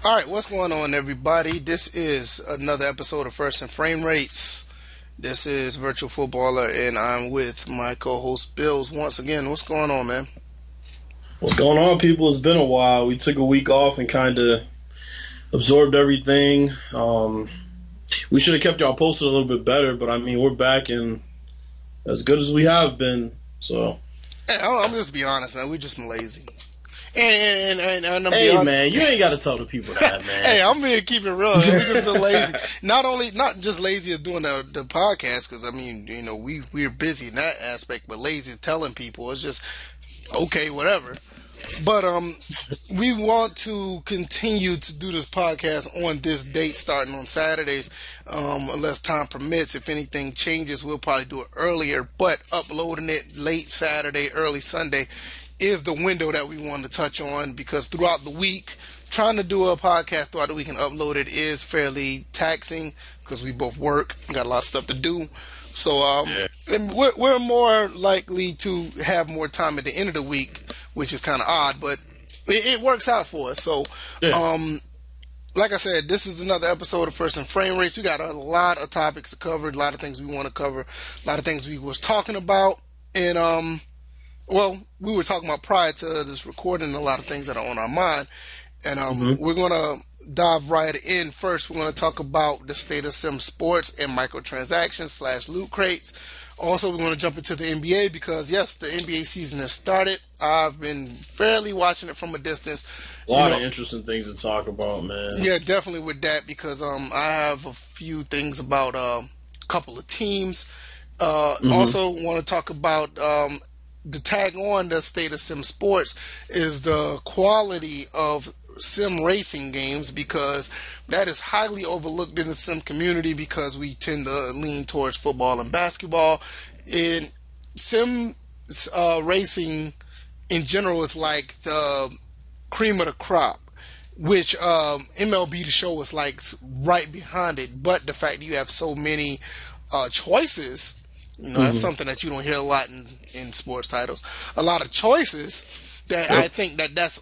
All right, what's going on, everybody? This is another episode of First and Framerates. This is Virtual Footballer, and I'm with my co-host Bills once again. What's going on, man? What's going on, people? It's been a while. We took a week off and kind of absorbed everything. We should have kept y'all posted a little bit better, but I mean, we're back and as good as we have been. So, Hey, I'm just be honest, man. We just been lazy. And I'm hey, honest. man, you ain't got to tell the people that, man. Hey, I'm gonna keep it real. Man. We just been lazy. Not just lazy at doing the podcast, because I mean, you know, we're busy in that aspect, but lazy at telling people. It's just okay, whatever. But we want to continue to do this podcast on this date, starting on Saturdays, unless time permits. If anything changes, we'll probably do it earlier. But uploading it late Saturday, early Sunday is the window that we want to touch on, because throughout the week, trying to do a podcast throughout the week and upload it is fairly taxing, because we both work, got a lot of stuff to do. So and we're more likely to have more time at the end of the week, which is kind of odd, but it works out for us. So, like I said, this is another episode of First and Framerates. We got a lot of topics to cover, a lot of things we want to cover, a lot of things we was talking about, and well, we were talking about prior to this recording, a lot of things that are on our mind, and we're gonna dive right in. First, we're going to talk about the state of sim sports and microtransactions / loot crates. Also, we're going to jump into the NBA because, yes, the NBA season has started. I've been fairly watching it from a distance. A lot of interesting things to talk about, man. Yeah, definitely with that, because I have a few things about a couple of teams. Also, want to talk about the tag on the state of sim sports is the quality of sim racing games, because that is highly overlooked in the sim community, because we tend to lean towards football and basketball. In sim racing in general is like the cream of the crop, which MLB The Show is like right behind it. But the fact that you have so many choices, you know, that's something that you don't hear a lot in sports titles. A lot of choices. That I think that's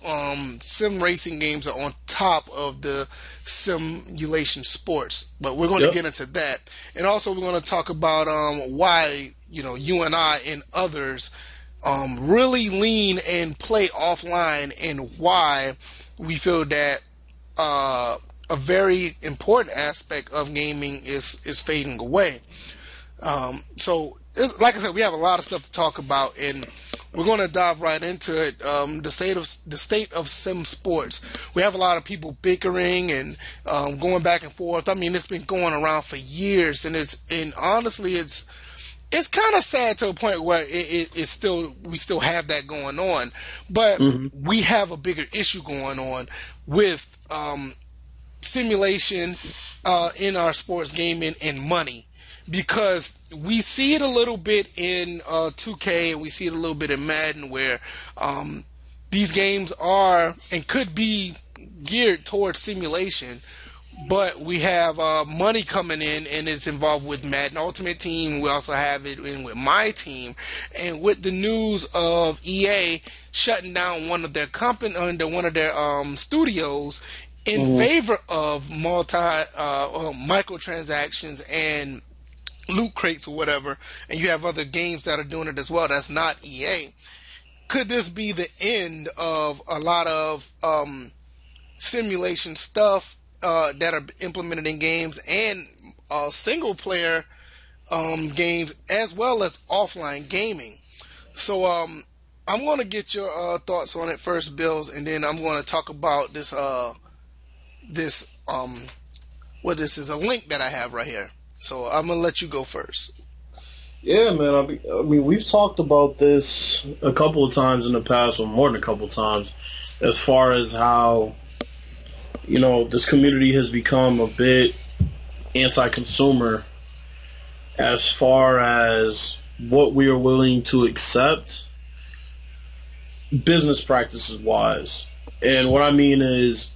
sim racing games are on top of the simulation sports, but we're going to get into that, and also we're going to talk about why, you know, you and I and others really lean and play offline, and why we feel that a very important aspect of gaming is fading away. So, like I said, we have a lot of stuff to talk about, and we're going to dive right into it. The state of sim sports. We have a lot of people bickering and going back and forth. I mean, it's been going around for years, and honestly, it's kind of sad to a point where we still have that going on. But we have a bigger issue going on with simulation in our sports gaming and money. Because we see it a little bit in 2K, and we see it a little bit in Madden, where these games are and could be geared towards simulation, but we have money coming in, and it's involved with Madden Ultimate Team. We also have it in with My Team, and with the news of EA shutting down one of their studios in favor of microtransactions and loot crates or whatever, and you have other games that are doing it as well, that's not EA. Could this be the end of a lot of simulation stuff that are implemented in games, and single player games, as well as offline gaming? So I'm going to get your thoughts on it first, Bills, and then I'm going to talk about this what this is, a link that I have right here. So I'm going to let you go first. Yeah, man. I mean, we've talked about this a couple of times in the past, or more than a couple of times, as far as how, you know, this community has become a bit anti-consumer as far as what we are willing to accept business practices wise. And what I mean is,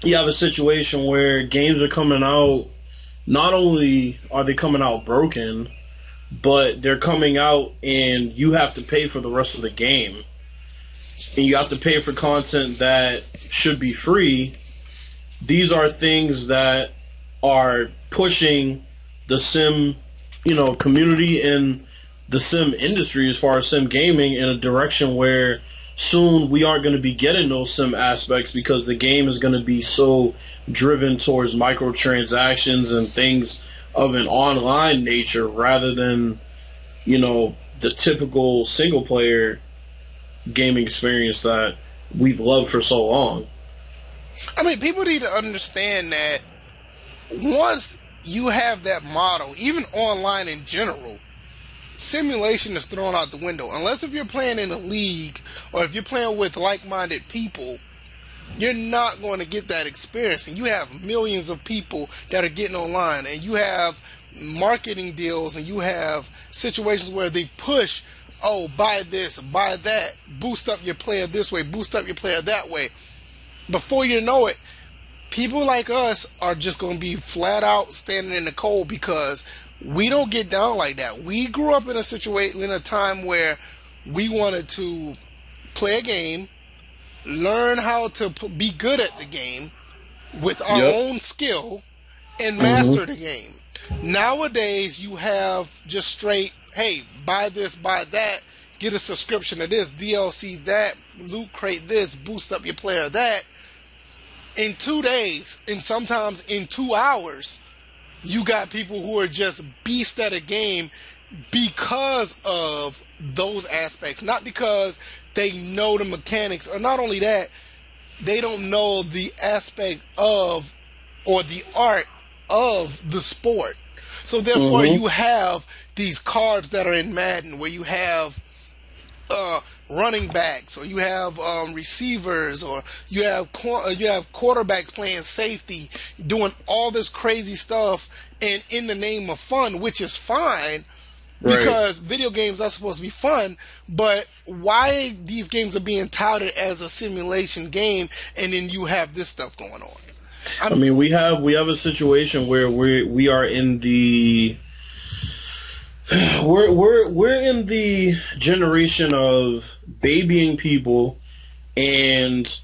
you have a situation where games are coming out. Not only are they coming out broken, but they're coming out and you have to pay for the rest of the game. and you have to pay for content that should be free, these are things that are pushing the sim, community and the sim industry as far as sim gaming in a direction where soon we aren't going to be getting those sim aspects because the game is going to be so driven towards microtransactions and things of an online nature rather than, the typical single player gaming experience that we've loved for so long. I mean, people need to understand that once you have that model, even online in general, simulation is thrown out the window. Unless if you're playing in a league or if you're playing with like-minded people, you're not going to get that experience. And you have millions of people that are getting online, and you have marketing deals, and you have situations where they push, oh, buy this, buy that, boost up your player this way, boost up your player that way. Before you know it, people like us are just going to be flat out standing in the cold because we don't get down like that. We grew up in a situation, in a time where we wanted to play a game, learn how to be good at the game with our Yep. own skill, and Hmm. master the game. Nowadays, you have just straight, hey, buy this, buy that, get a subscription to this, DLC that, loot crate this, boost up your player that. In 2 days, and sometimes in 2 hours, you got people who are just beasts at a game because of those aspects, not because they know the mechanics, or not only that, they don't know the aspect of or the art of the sport. So therefore, Hmm. you have these cards that are in Madden where you have running backs, or you have receivers, or you have quarterbacks playing safety, doing all this crazy stuff, and in the name of fun, which is fine Right. because video games are supposed to be fun. But why these games are being touted as a simulation game, and then you have this stuff going on? I I'm mean, we have a situation where we are in the we're in the generation of babying people and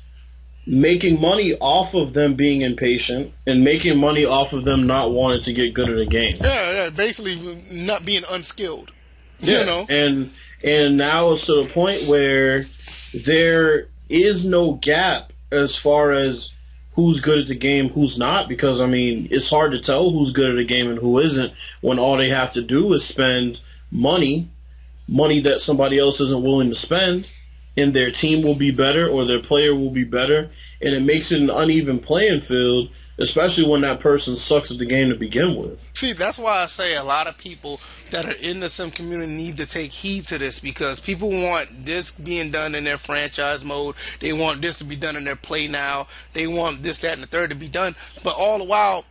making money off of them being impatient and making money off of them not wanting to get good at a game. yeah, basically not being unskilled, you Yeah, know. and now it's to the point where there is no gap as far as who's good at the game, who's not, because I mean it's hard to tell who's good at a game and who isn't when all they have to do is spend money, money that somebody else isn't willing to spend, and their team will be better or their player will be better, and it makes it an uneven playing field, especially when that person sucks at the game to begin with. See, that's why I say a lot of people that are in the sim community need to take heed to this, because people want this being done in their franchise mode. They want this to be done in their play now. They want this, that, and the third to be done. But all the while,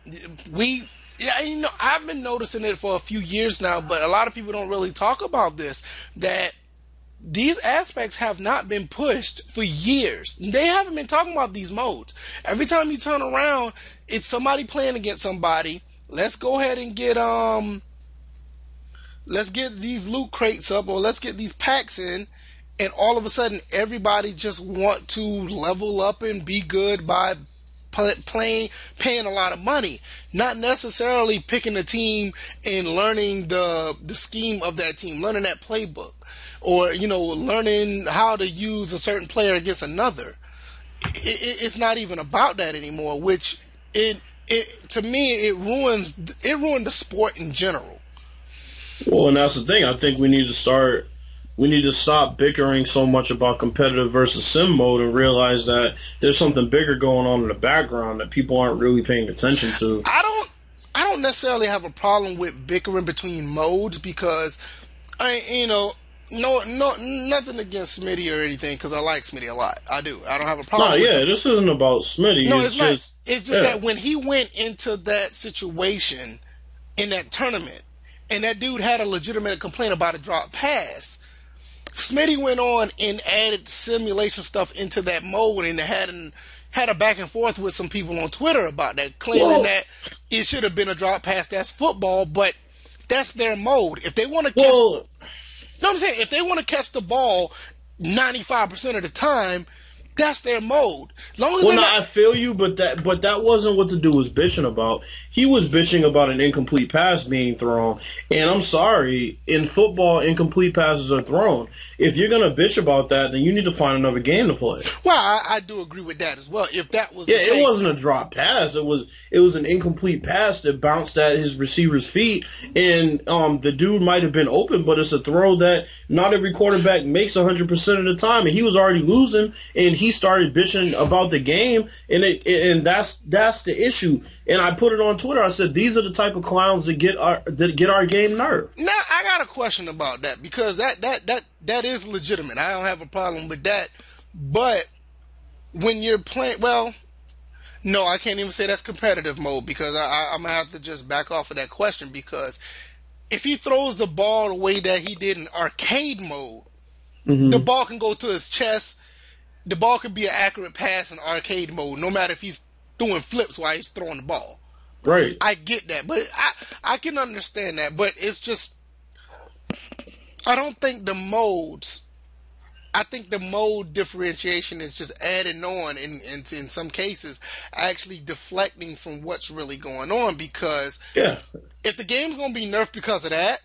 yeah, I've been noticing it for a few years now, but a lot of people don't really talk about this, that these aspects have not been pushed for years. They haven't been talking about these modes. Every time you turn around, it's somebody playing against somebody. Let's go ahead and let's get these loot crates up, or let's get these packs in, and all of a sudden everybody just want to level up and be good by playing, paying a lot of money, not necessarily picking a team and learning the scheme of that team, learning that playbook, or learning how to use a certain player against another. It's not even about that anymore, which it to me it ruined the sport in general. Well, and that's the thing. I think we need to stop bickering so much about competitive versus sim mode and realize that there's something bigger going on in the background that people aren't really paying attention to. I don't necessarily have a problem with bickering between modes, because I no nothing against Smitty or anything, because I like Smitty a lot. I do. I don't have a Nah, problem with yeah, him. this isn't about Smitty. No, It's it's not. just, It's just yeah. that when he went into that situation in that tournament, and that dude had a legitimate complaint about a drop pass, Smitty went on and added simulation stuff into that mode, and had a back and forth with some people on Twitter about that, claiming Well, that it should have been a drop pass. That's football, but that's their mode. If they want to catch, well, no, I'm saying if they want to catch the ball 95% of the time, that's their mode. As long as Well, they're no, not. I feel you, but that wasn't what the dude was bitching about. He was bitching about an incomplete pass being thrown. And I'm sorry, in football, incomplete passes are thrown. If you're gonna bitch about that, then you need to find another game to play. Well, I do agree with that as well. If that was Yeah, the it case, wasn't a drop pass. It was an incomplete pass that bounced at his receiver's feet, and the dude might have been open, but it's a throw that not every quarterback makes 100% of the time, and he was already losing, and he started bitching about the game, and that's the issue. And I put it on Twitter. I said these are the type of clowns that get our game nerfed. now I got a question about that because that is legitimate. I don't have a problem with that, but when you're playing, well, no, I can't even say that's competitive mode because I'm gonna have to just back off of that question because if he throws the ball the way that he did in arcade mode, the Hmm. ball can go to his chest. The ball can be an accurate pass in arcade mode, no matter if he's doing flips while he's throwing the ball. Right. I get that, but I can understand that, but it's just I don't think the modes. I think the mode differentiation is just adding on, in some cases, actually deflecting from what's really going on. Because Yeah. if the game's going to be nerfed because of that,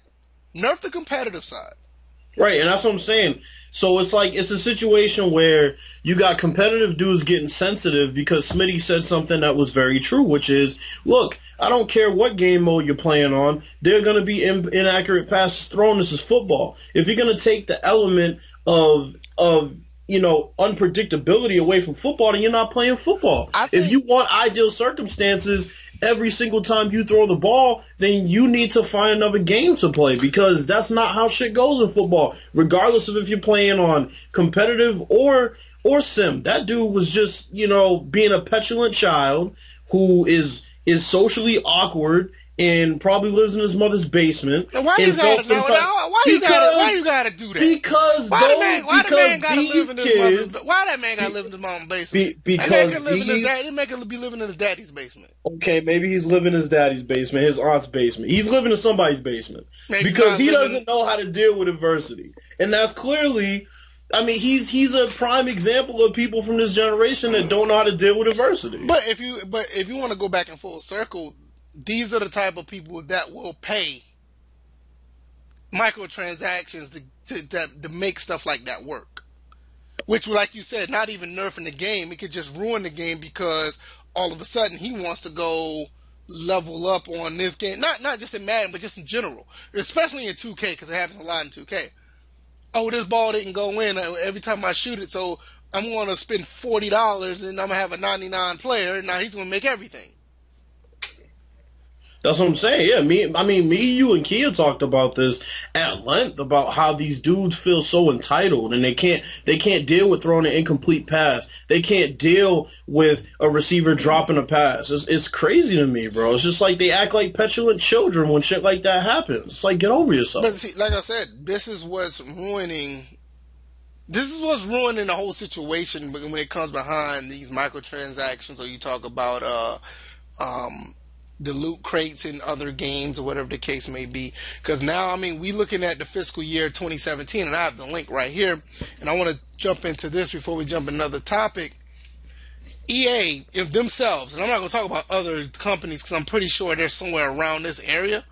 nerf the competitive side. Right, and that's what I'm saying. So it's like it's a situation where you got competitive dudes getting sensitive because Smitty said something that was very true, which is, look, I don't care what game mode you're playing on, there are going to be inaccurate passes thrown. This is football. If you're going to take the element of unpredictability away from football, then you're not playing football. I If think you want ideal circumstances every single time you throw the ball, then you need to find another game to play because that's not how shit goes in football. Regardless of if you're playing on competitive or sim, that dude was just being a petulant child who is socially awkward and probably lives in his mother's basement why you and got felt to some now, type now why you got to why because you got to do that? because Why the man got to live these in his mother's? kids Why that man got to live in his mom's basement? That man because can live in his these dad. That man can be living in his daddy's basement. okay, maybe he's living in his daddy's basement, his aunt's basement. He's living in somebody's basement Maybe he's because not he living. doesn't know how to deal with adversity. And that's clearly, I mean, he's a prime example of people from this generation that don't know how to deal with adversity. But if you want to go back in full circle, these are the type of people that will pay microtransactions to make stuff like that work. Which, like you said, not even nerfing the game, it could just ruin the game because all of a sudden he wants to go level up on this game. Not just in Madden, but just in general, especially in 2K because it happens a lot in 2K. Oh, this ball didn't go in every time I shoot it, so I'm going to spend $40 and I'm going to have a 99 player. Now he's going to make everything. That's what I'm saying. Yeah, me, you, and Kia talked about this at length about how these dudes feel so entitled and they can't deal with throwing an incomplete pass. They can't deal with a receiver dropping a pass. It's crazy to me, bro. It's just like they act like petulant children when shit like that happens. It's like get over But yourself. see, like I said, this is what's ruining. This is what's ruining the whole situation when it comes behind these microtransactions, or you talk about um, the loot crates in other games or whatever the case may be. Because now, I mean, we looking at the fiscal year 2017, and I have the link right here, and I want to jump into this before we jump another topic. EA, if themselves, and I'm not going to talk about other companies because I'm pretty sure they're somewhere around this area,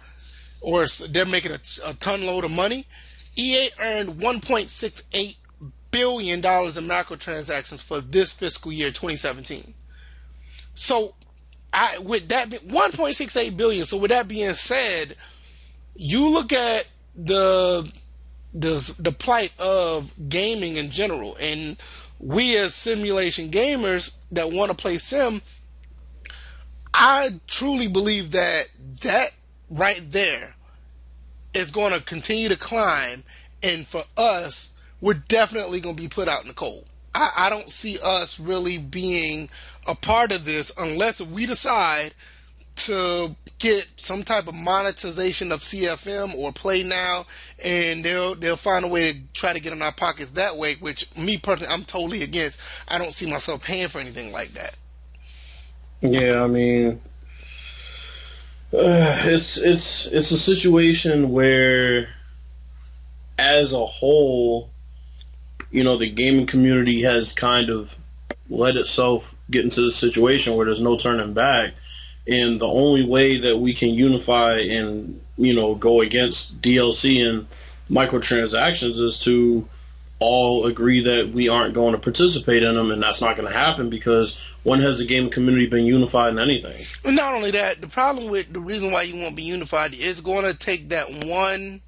or they're making a ton load of money. EA earned $1.68 billion dollars in microtransactions for this fiscal year 2017. So, with that 1.68 billion. So, with that being said, you look at the plight of gaming in general, and we as simulation gamers that want to play sim, I truly believe that right there is going to continue to climb, and for us, we're definitely going to be put out in the cold. I don't see us really being a part of this unless we decide to get some type of monetization of CFM or Play Now, and they'll find a way to try to get in our pockets that way. Which me personally, I'm totally against. I don't see myself paying for anything like that. Yeah, I mean, it's a situation where, as a whole, the gaming community has kind of let itself get into the situation where there's no turning back. And the only way that we can unify and, go against DLC and microtransactions is to all agree that we aren't going to participate in them, and that's not going to happen because when has the gaming community been unified in anything? Not only that, the reason why you won't be unified is going to take that one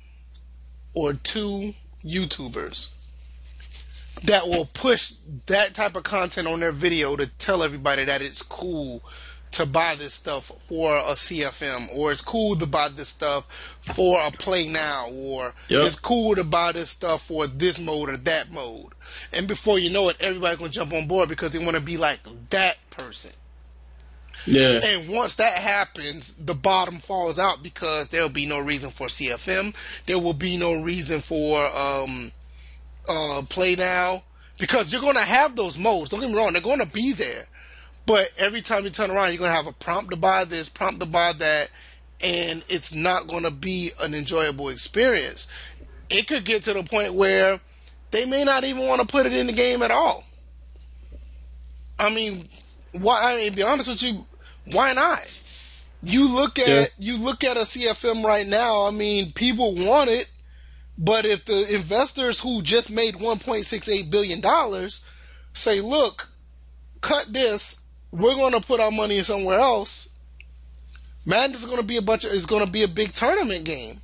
or two YouTubers that will push that type of content on their video to tell everybody that it's cool to buy this stuff for a CFM, or it's cool to buy this stuff for a Play Now, or it's cool to buy this stuff for this mode or that mode. And before you know it, everybody's going to jump on board because they want to be like that person. Yeah. And once that happens, the bottom falls out because there will be no reason for CFM. There will be no reason for Play Now, because you're going to have those modes. Don't get me wrong, they're going to be there. But every time you turn around, you're going to have a prompt to buy this, prompt to buy that, and it's not going to be an enjoyable experience. It could get to the point where they may not even want to put it in the game at all. I mean, be honest with you, why not? You look at a CFM right now, I mean, people want it, but if the investors who just made $1.68 billion say, look, cut this, we're going to put our money somewhere else, Madness is going to be a big tournament game.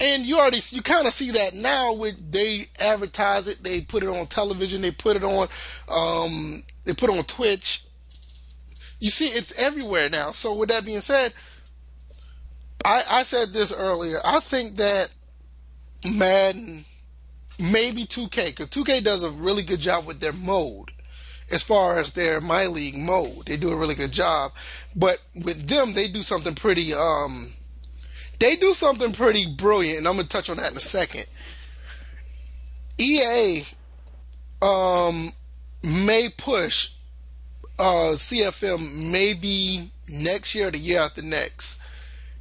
And you kind of see that now with, they advertise it, they put it on television, they put it on Twitch. You see, it's everywhere now. So with that being said, I said this earlier, I think that Madden, maybe 2K, because 2K does a really good job with their mode. As far as their My League mode, they do a really good job. But with them, they do something pretty brilliant, and I'm gonna touch on that in a second. EA may push CFM maybe next year or the year after next.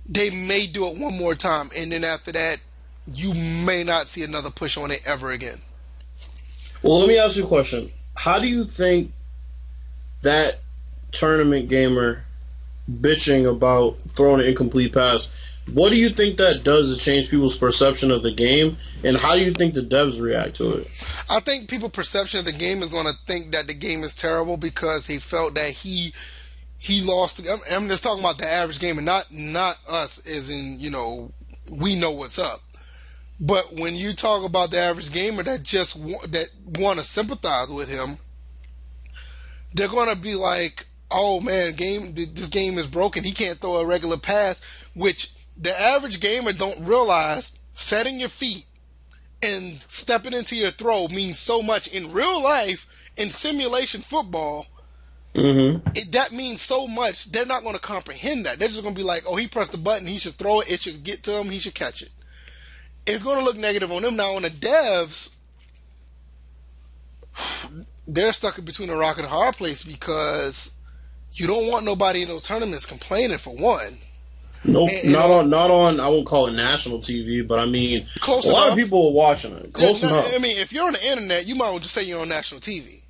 They may do it one more time, and then after that, you may not see another push on it ever again. Well, let me ask you a question. How do you think that tournament gamer bitching about throwing an incomplete pass, what do you think that does to change people's perception of the game, and how do you think the devs react to it? I think people's perception of the game is going to think that the game is terrible because he felt that he lost. I'm just talking about the average gamer, not us, as in, we know what's up. But when you talk about the average gamer that want to sympathize with him, they're going to be like, oh man, this game is broken. He can't throw a regular pass, which the average gamer don't realize setting your feet and stepping into your throw means so much in real life. In simulation football, that means so much. They're not going to comprehend that. They're just going to be like, oh, he pressed the button, he should throw it, it should get to him, he should catch it. It's going to look negative on them. Now, on the devs, they're stuck between a rock and a hard place because you don't want nobody in those tournaments complaining, for one. Nope, not on. I won't call it national TV, but I mean, close a enough. lot of people are watching it. Close enough. I mean, if you're on the internet, you might as well just say you're on national TV.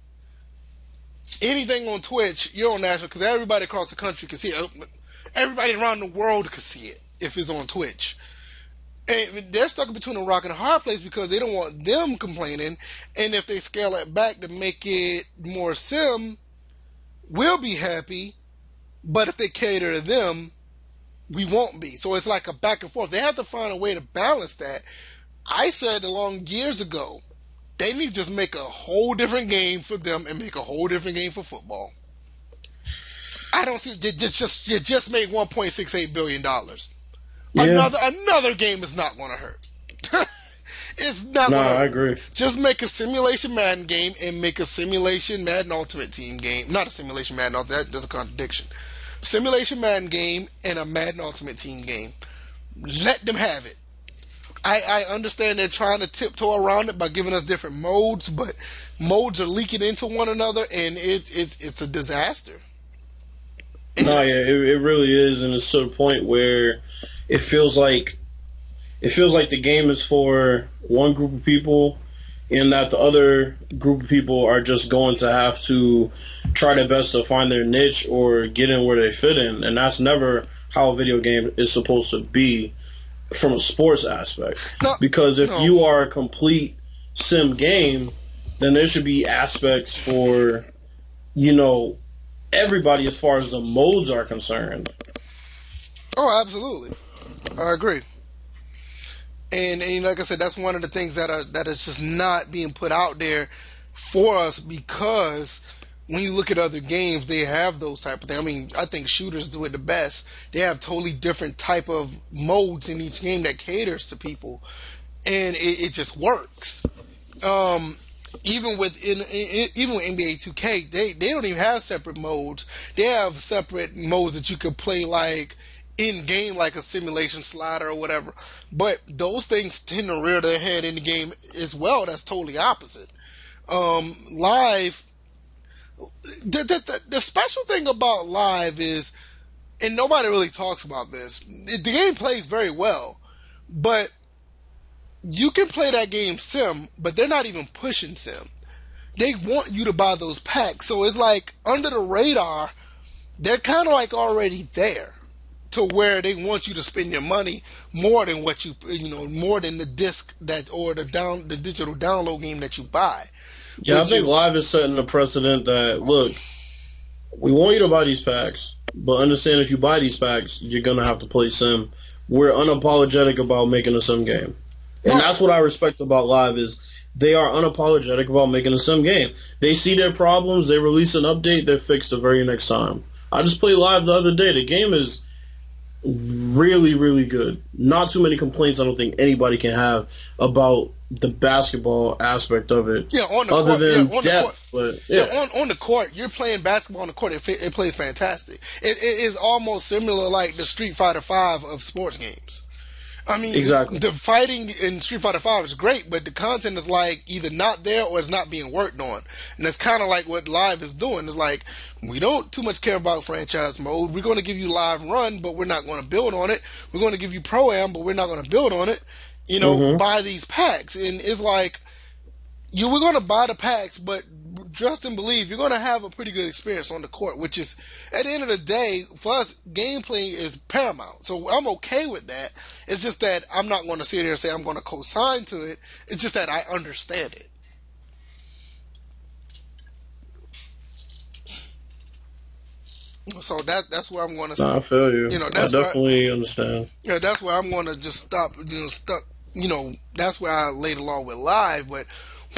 Anything on Twitch, you're on national, because everybody across the country can see it. Everybody around the world can see it if it's on Twitch. And they're stuck between a rock and a hard place because they don't want them complaining. And if they scale it back to make it more sim, we'll be happy. But if they cater to them, we won't be. So it's like a back and forth. They have to find a way to balance that. I said years ago, they need to just make a whole different game for them and make a whole different game for football. I don't see. You just made $1.68 billion. Yeah. Another game is not going to hurt. It's not going to hurt. I agree. Just make a simulation Madden game and make a simulation Madden Ultimate Team game. Not a simulation Madden Ultimate. That's a contradiction. Simulation Madden game and a Madden Ultimate Team game. Let them have it. I understand they're trying to tiptoe around it by giving us different modes, but modes are leaking into one another, and it's a disaster. No, yeah, it really is, and it's to the point where it feels like the game is for one group of people, and that the other group of people are just going to have to try their best to find their niche or get in where they fit in, and that's never how a video game is supposed to be from a sports aspect. No, Because if no. you are a complete sim game, then there should be aspects for, you know, everybody as far as the modes are concerned. Oh, absolutely. I agree. And like I said, that's one of the things that is just not being put out there for us, because when you look at other games, they have those type of things. I mean, I think shooters do it the best. They have totally different type of modes in each game that caters to people, and it just works. Um, even with NBA 2K, they don't even have separate modes. They have separate modes that you could play like in game, like a simulation slider or whatever. But those things tend to rear their head in the game as well. That's totally opposite. Live, the special thing about live is, and nobody really talks about this. The game plays very well, but you can play that game sim, but they're not even pushing sim. They want you to buy those packs. So it's like under the radar, they're kind of like already there to where they want you to spend your money more than what more than the disc that, or the digital download game that you buy, Yeah, I which think is, Live is setting a precedent that, look, we want you to buy these packs, but understand if you buy these packs, you're going to have to play sim. We're unapologetic about making a sim game. And right. that's what I respect about Live is they are unapologetic about making a sim game. They see their problems, they release an update, they're fixed the very next time. I just played Live the other day. The game is really, really good. Not too many complaints I don't think anybody can have about the basketball aspect of it, Yeah, on the other court. Yeah, than on the court. depth. But Yeah, yeah, on the court, you're playing basketball on the court. It plays fantastic. It is almost similar like the Street Fighter V of sports games. I mean, exactly. the fighting in Street Fighter V is great, but the content is like either not there or it's not being worked on. And that's kind of like what Live is doing. It's like, we don't too much care about franchise mode. We're going to give you Live Run, but we're not going to build on it. We're going to give you Pro-Am, but we're not going to build on it. Hmm. Buy these packs. And it's like, we're going to buy the packs, but trust and believe you're going to have a pretty good experience on the court, which is, at the end of the day, for us, gameplay is paramount. So I'm okay with that. It's just that I'm not going to sit here and say I'm going to co-sign to it. It's just that I understand it. So that's where I'm going to, No, I feel you. I that's where, definitely understand. yeah, that's where I'm going to just stop, stuck, that's where I laid along with Live. But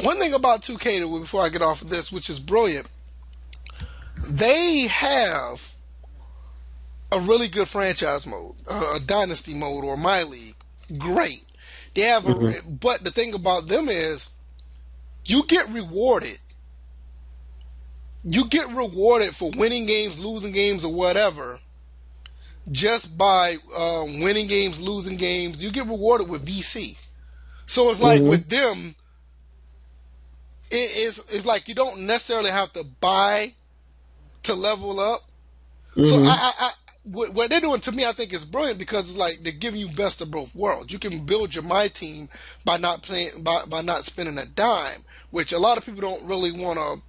one thing about 2K, before I get off of this, which is brilliant, they have a really good franchise mode, a dynasty mode or my league. Great. They have Hmm. but the thing about them is you get rewarded. You get rewarded for winning games, losing games, or whatever, just by winning games, losing games. You get rewarded with VC. So it's like Hmm. with them, it's like you don't necessarily have to buy to level up. So Hmm. what they're doing to me, I think is brilliant, because it's like they're giving you best of both worlds. You can build your my team by not playing by not spending a dime, which a lot of people don't really want to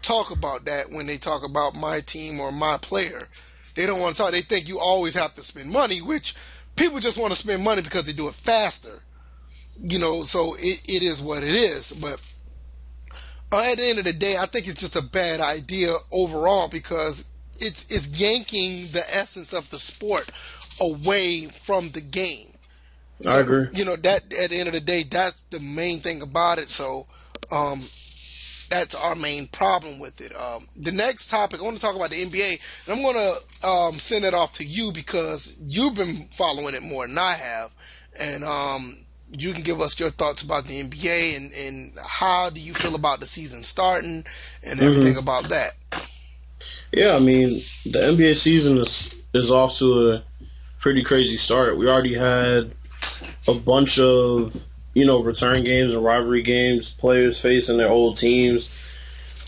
talk about that when they talk about my team or my player. They don't want to talk. They think you always have to spend money, which people just want to spend money because they do it faster. So it is what it is. But at the end of the day, I think it's just a bad idea overall, because it's yanking the essence of the sport away from the game. I So agree. that at the end of the day, that's the main thing about it. So um, that's our main problem with it. The next topic I want to talk about the NBA, and I'm going to send it off to you because you've been following it more than I have, and you can give us your thoughts about the NBA and how do you feel about the season starting and everything Hmm. about that. Yeah, I mean, the NBA season is off to a pretty crazy start. We already had a bunch of return games and rivalry games, players facing their old teams.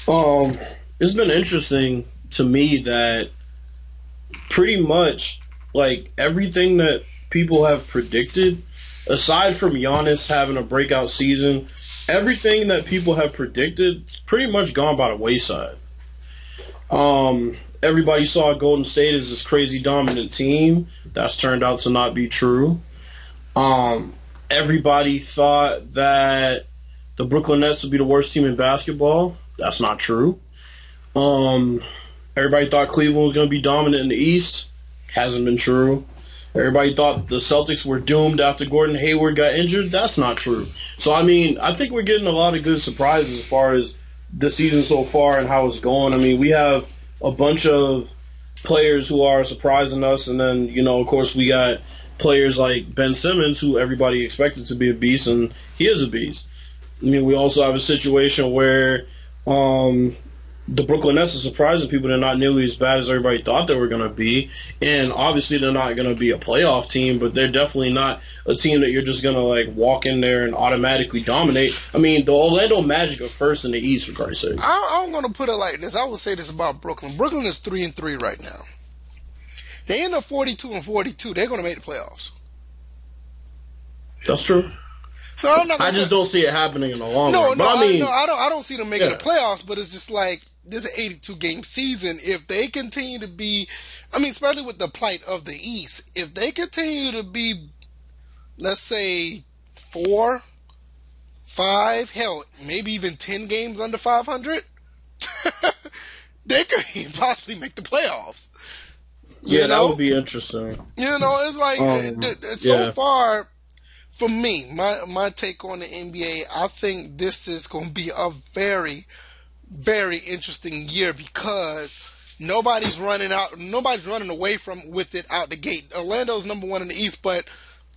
Um, it's been interesting to me that pretty much like everything that people have predicted, aside from Giannis having a breakout season, everything that people have predicted pretty much gone by the wayside. Everybody saw Golden State as this crazy dominant team. That's turned out to not be true. Everybody thought that the Brooklyn Nets would be the worst team in basketball. That's not true. Everybody thought Cleveland was going to be dominant in the East. Hasn't been true. Everybody thought the Celtics were doomed after Gordon Hayward got injured. That's not true. So, I mean, I think we're getting a lot of good surprises as far as the season so far and how it's going. I mean, we have a bunch of players who are surprising us, and then, you know, of course, we got players like Ben Simmons, who everybody expected to be a beast, and he is a beast. I mean, we also have a situation where the Brooklyn Nets are surprising people. They're not nearly as bad as everybody thought they were going to be. And obviously they're not going to be a playoff team, but they're definitely not a team that you're just going to like walk in there and automatically dominate. I mean, the Orlando Magic are first in the East, for Christ's sake. I'm going to put it like this. I will say this about Brooklyn. Brooklyn is 3-3 right now. They end up 42-42. They're going to make the playoffs. That's true. So I'm not. I just don't see it happening in the long run. No, I I don't see them making the playoffs. But it's just like this is an 82 game season. If they continue to be, I mean, especially with the plight of the East, if they continue to be, let's say 4, 5, hell, maybe even 10 games under 500, they could possibly make the playoffs. Yeah, that would be interesting. You know, it's like so far. For me, my take on the NBA, I think this is going to be a very, very interesting year because nobody's running away with it out the gate. Orlando's number one in the East, but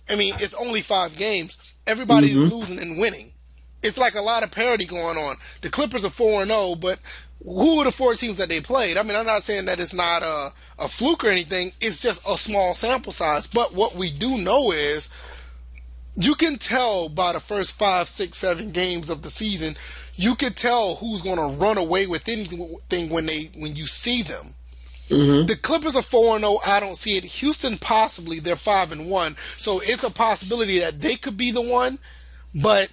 I mean, it's only 5 games. Everybody's losing and winning. It's like a lot of parity going on. The Clippers are 4-0, but who are the 4 teams that they played? I mean, I'm not saying that it's not a fluke or anything. It's just a small sample size. But what we do know is, you can tell by the first 5, 6, 7 games of the season, you can tell who's going to run away with anything when you see them. The Clippers are 4-0. I don't see it. Houston possibly. They're 5-1. So it's a possibility that they could be the one. But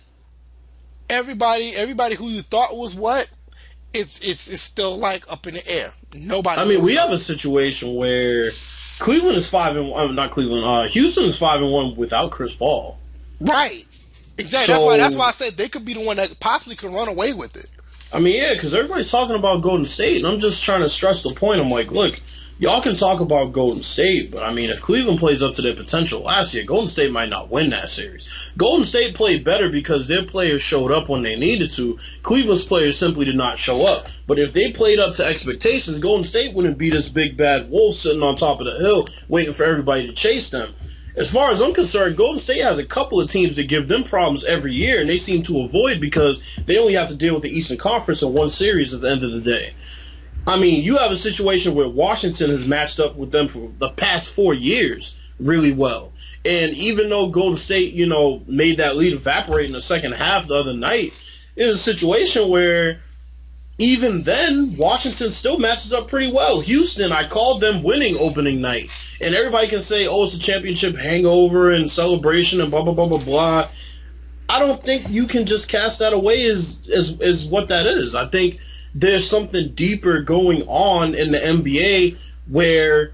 everybody who you thought was what, it's still like up in the air. Nobody. I mean, we have a situation where Cleveland is 5-1. Not Cleveland. Houston is 5-1 without Chris Paul. Right. Exactly. So, that's why I said they could be the one that possibly could run away with it. I mean, yeah, because everybody's talking about Golden State, and I'm just trying to stress the point. I'm like, look, y'all can talk about Golden State, but I mean, if Cleveland plays up to their potential last year, Golden State might not win that series. Golden State played better because their players showed up when they needed to. Cleveland's players simply did not show up. But if they played up to expectations, Golden State wouldn't be this big bad wolf sitting on top of the hill waiting for everybody to chase them. As far as I'm concerned, Golden State has a couple of teams that give them problems every year, and they seem to avoid because they only have to deal with the Eastern Conference in one series at the end of the day. I mean, you have a situation where Washington has matched up with them for the past 4 years really well. And even though Golden State, you know, made that lead evaporate in the second half the other night, it was a situation where even then, Washington still matches up pretty well. Houston, I called them winning opening night. And everybody can say, oh, it's a championship hangover and celebration and blah, blah, blah, blah, blah. I don't think you can just cast that away as what that is. I think there's something deeper going on in the NBA where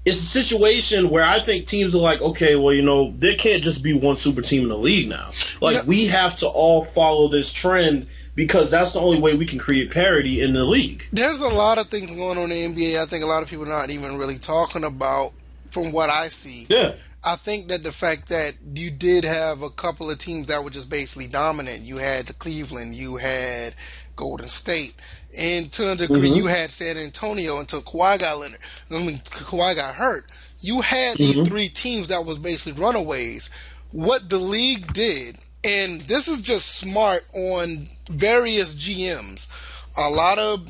it's a situation where I think teams are like, okay, well, you know, there can't just be one super team in the league now. Like, we have to all follow this trend because that's the only way we can create parity in the league. There's a lot of things going on in the NBA I think a lot of people are not even really talking about from what I see. Yeah. I think that the fact that you did have a couple of teams that were just basically dominant. You had the Cleveland, you had Golden State, and to a degree you had San Antonio until Kawhi got hurt. You had these 3 teams that was basically runaways. What the league did, and this is just smart on various GMs. A lot of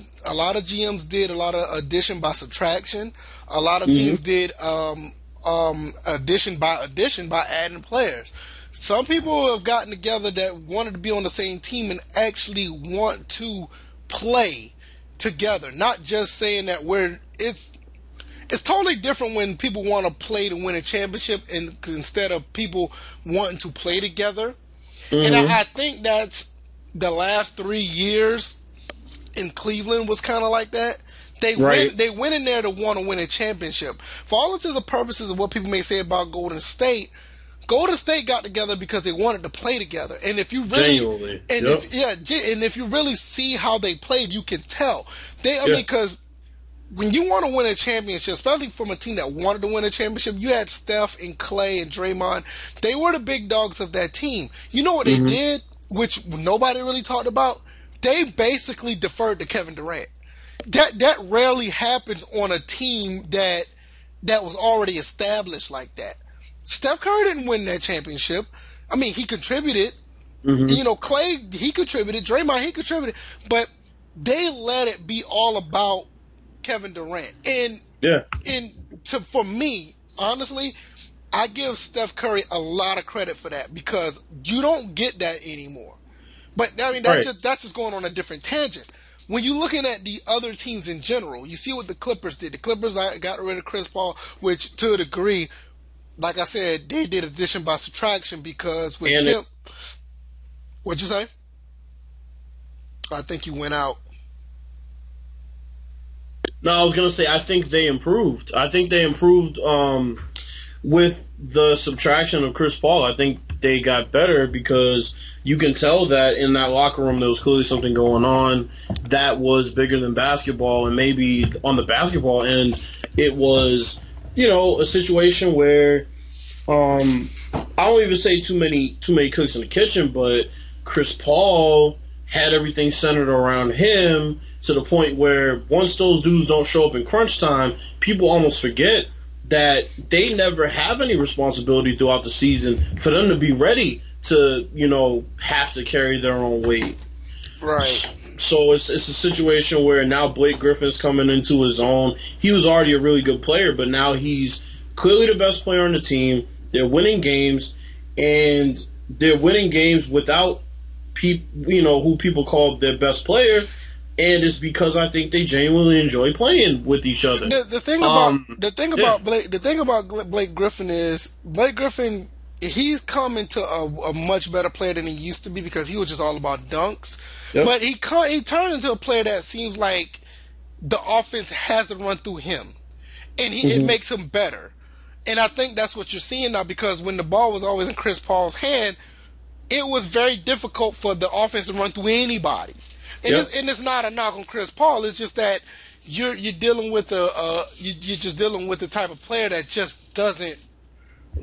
GMs did a lot of addition by subtraction. A lot of teams did addition by adding players. Some people have gotten together that wanted to be on the same team and actually want to play together, not just saying that it's totally different when people want to play to win a championship instead of people wanting to play together. And I think that's the last 3 years in Cleveland was kind of like that. They Right. went. They went in there to want to win a championship. For all intents and purposes of what people may say about Golden State, Golden State got together because they wanted to play together. And if you really, Genuinely. and Yep. if yeah, and if you really see how they played, you can tell. I mean, Yeah. because when you want to win a championship, especially from a team that wanted to win a championship, you had Steph and Clay and Draymond. They were the big dogs of that team. You know what they Hmm. did, which nobody really talked about? They basically deferred to Kevin Durant. That rarely happens on a team that was already established like that. Steph Curry didn't win that championship. I mean, he contributed. Hmm. You know, Clay, he contributed. Draymond, he contributed. But they let it be all about Kevin Durant. Yeah. For me, honestly, I give Steph Curry a lot of credit for that because you don't get that anymore. But I mean, Right. that's just going on a different tangent. When you're looking at the other teams in general, you see what the Clippers did. The Clippers got rid of Chris Paul, which to a degree, like I said, they did addition by subtraction because with And him, what'd you say? I think you went out. no, I was gonna say I think they improved. I think they improved with the subtraction of Chris Paul. I think they got better because you can tell that in that locker room there was clearly something going on that was bigger than basketball, and maybe on the basketball end it was, a situation where I don't even say too many cooks in the kitchen, but Chris Paul had everything centered around him to the point where once those dudes don't show up in crunch time, people almost forget that they never have any responsibility throughout the season for them to be ready to, have to carry their own weight. Right. So it's a situation where now Blake Griffin's coming into his own. He was already a really good player, but now he's clearly the best player on the team. They're winning games, and they're winning games without who people call their best player, and it's because I think they genuinely enjoy playing with each other. The thing about Yeah. Blake Griffin is Blake Griffin. He's come into a much better player than he used to be because he was just all about dunks. Yep. But he turned into a player that seems like the offense has to run through him, and it makes him better. And I think that's what you're seeing now because when the ball was always in Chris Paul's hand, it was very difficult for the offense to run through anybody. And, Yep. it's not a knock on Chris Paul. It's just that you're dealing with you're just dealing with the type of player that just doesn't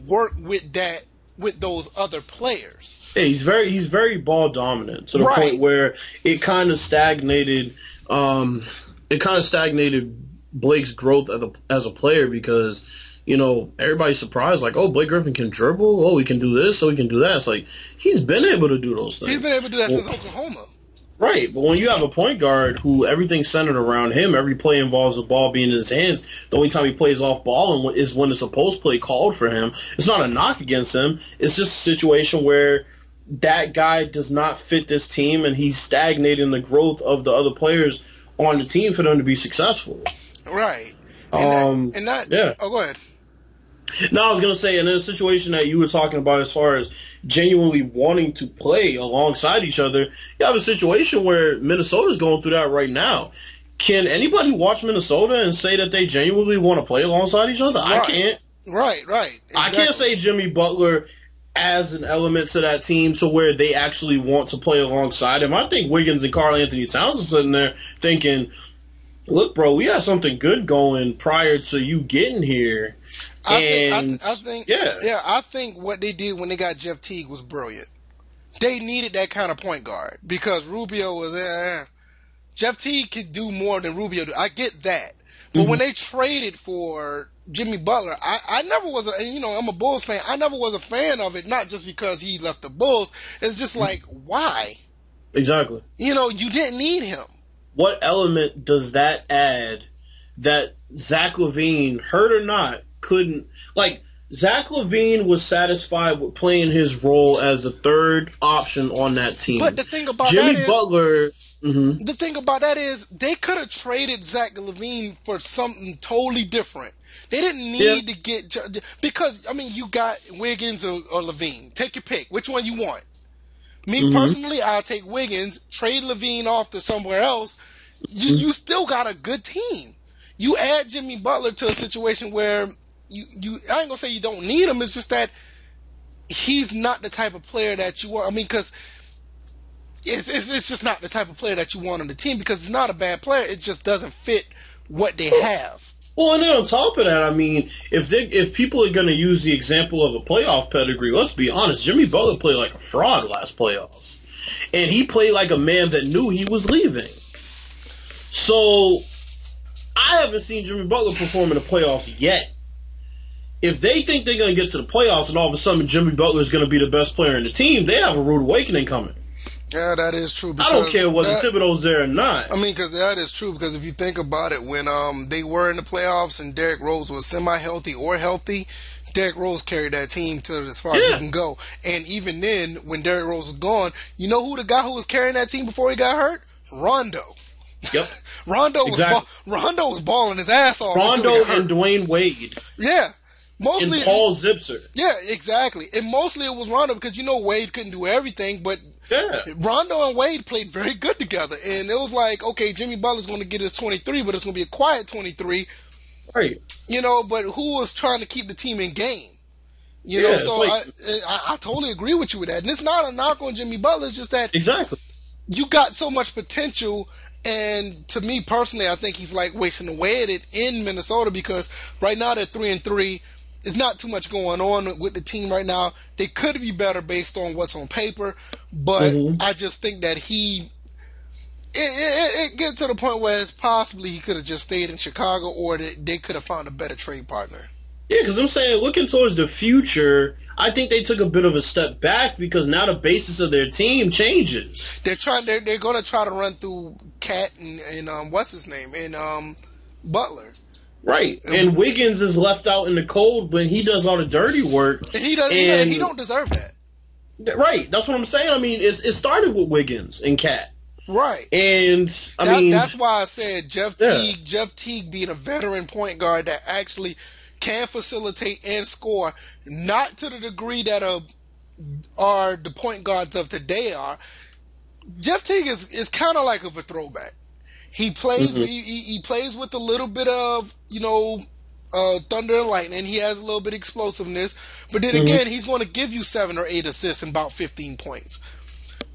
work with those other players. Yeah, he's very ball dominant to the Right. point where it kind of stagnated. It kind of stagnated Blake's growth as a player because everybody's surprised like, oh, Blake Griffin can dribble. Oh, he can do this. So he can do that. It's like he's been able to do those things. He's been able to do that since Oklahoma. Right, but when you have a point guard who everything's centered around him, every play involves the ball being in his hands. The only time he plays off ball is when it's a post play called for him. It's not a knock against him. It's just a situation where that guy does not fit this team, and he's stagnating the growth of the other players on the team for them to be successful. Right. Yeah. Oh, go ahead. No, I was going to say, in a situation that you were talking about as far as genuinely wanting to play alongside each other, you have a situation where Minnesota's going through that right now. Can anybody watch Minnesota and say that they genuinely want to play alongside each other? Right. I can't. Right. Exactly. I can't say Jimmy Butler adds an element to that team to where they actually want to play alongside him. I think Wiggins and Karl Anthony Towns are sitting there thinking, look, bro, we had something good going prior to you getting here. I think I think what they did when they got Jeff Teague was brilliant. They needed that kind of point guard because Rubio was Jeff Teague could do more than Rubio do. I get that. But when they traded for Jimmy Butler, I never was I'm a Bulls fan. I never was a fan of it, not just because he left the Bulls. It's just like, why? Exactly. You didn't need him. What element does that add that Zach LaVine, hurt or not, couldn't like? Zach LaVine was satisfied with playing his role as a third option on that team. But the thing about Jimmy that is, Butler. the thing about that is they could have traded Zach LaVine for something totally different. They didn't need to get because you got Wiggins or LaVine. Take your pick. Which one you want? Me Mm-hmm. personally, I'll take Wiggins, trade Levine off to somewhere else. You still got a good team. You add Jimmy Butler to a situation where you I ain't gonna say you don't need him. It's just that he's not the type of player that you want. I mean, because it's just not the type of player that you want on the team because it's not a bad player. It just doesn't fit what they have. Well, and then on top of that, I mean, if people are going to use the example of a playoff pedigree, let's be honest. Jimmy Butler played like a fraud last playoffs, and he played like a man that knew he was leaving. So I haven't seen Jimmy Butler perform in the playoffs yet. If they think they're going to get to the playoffs and all of a sudden Jimmy Butler is going to be the best player in the team, they have a rude awakening coming. Yeah, that is true. I don't care whether Thibodeau's there or not. I mean, because that is true. Because if you think about it, when they were in the playoffs and Derrick Rose was semi-healthy or healthy, Derrick Rose carried that team to as far as he can go. And even then, when Derrick Rose was gone, you know who the guy who was carrying that team before he got hurt? Rondo. Yep. Rondo was balling his ass off. Rondo and Dwayne Wade. Yeah. Mostly, and Paul Zipser. Yeah, exactly. And mostly it was Rondo because, you know, Wade couldn't do everything, but Rondo and Wade played very good together. And it was like, okay, Jimmy Butler's going to get his 23, but it's going to be a quiet 23. Right. You know, but who was trying to keep the team in game? You know, so like, I totally agree with you with that. And it's not a knock on Jimmy Butler. It's just that you got so much potential. And to me personally, I think he's like wasting away at it in Minnesota because right now they're 3-3. There's not too much going on with the team right now. They could be better based on what's on paper, but I just think that it gets to the point where it's possibly he could have just stayed in Chicago or they could have found a better trade partner. Yeah, because I'm saying, looking towards the future, I think they took a bit of a step back because now the basis of their team changes. They're going to try to run through Cat and what's his name, and Butler. Right, and Wiggins is left out in the cold when he does all the dirty work. And he don't deserve that. Right, that's what I'm saying. I mean, it started with Wiggins and Cat. Right, and I mean that's why I said Jeff Teague being a veteran point guard that actually can facilitate and score, not to the degree that are the point guards of today are. Jeff Teague is kind of like of a throwback. He plays he plays with a little bit of, you know, thunder and lightning. He has a little bit of explosiveness, but then again, he's going to give you 7 or 8 assists and about 15 points.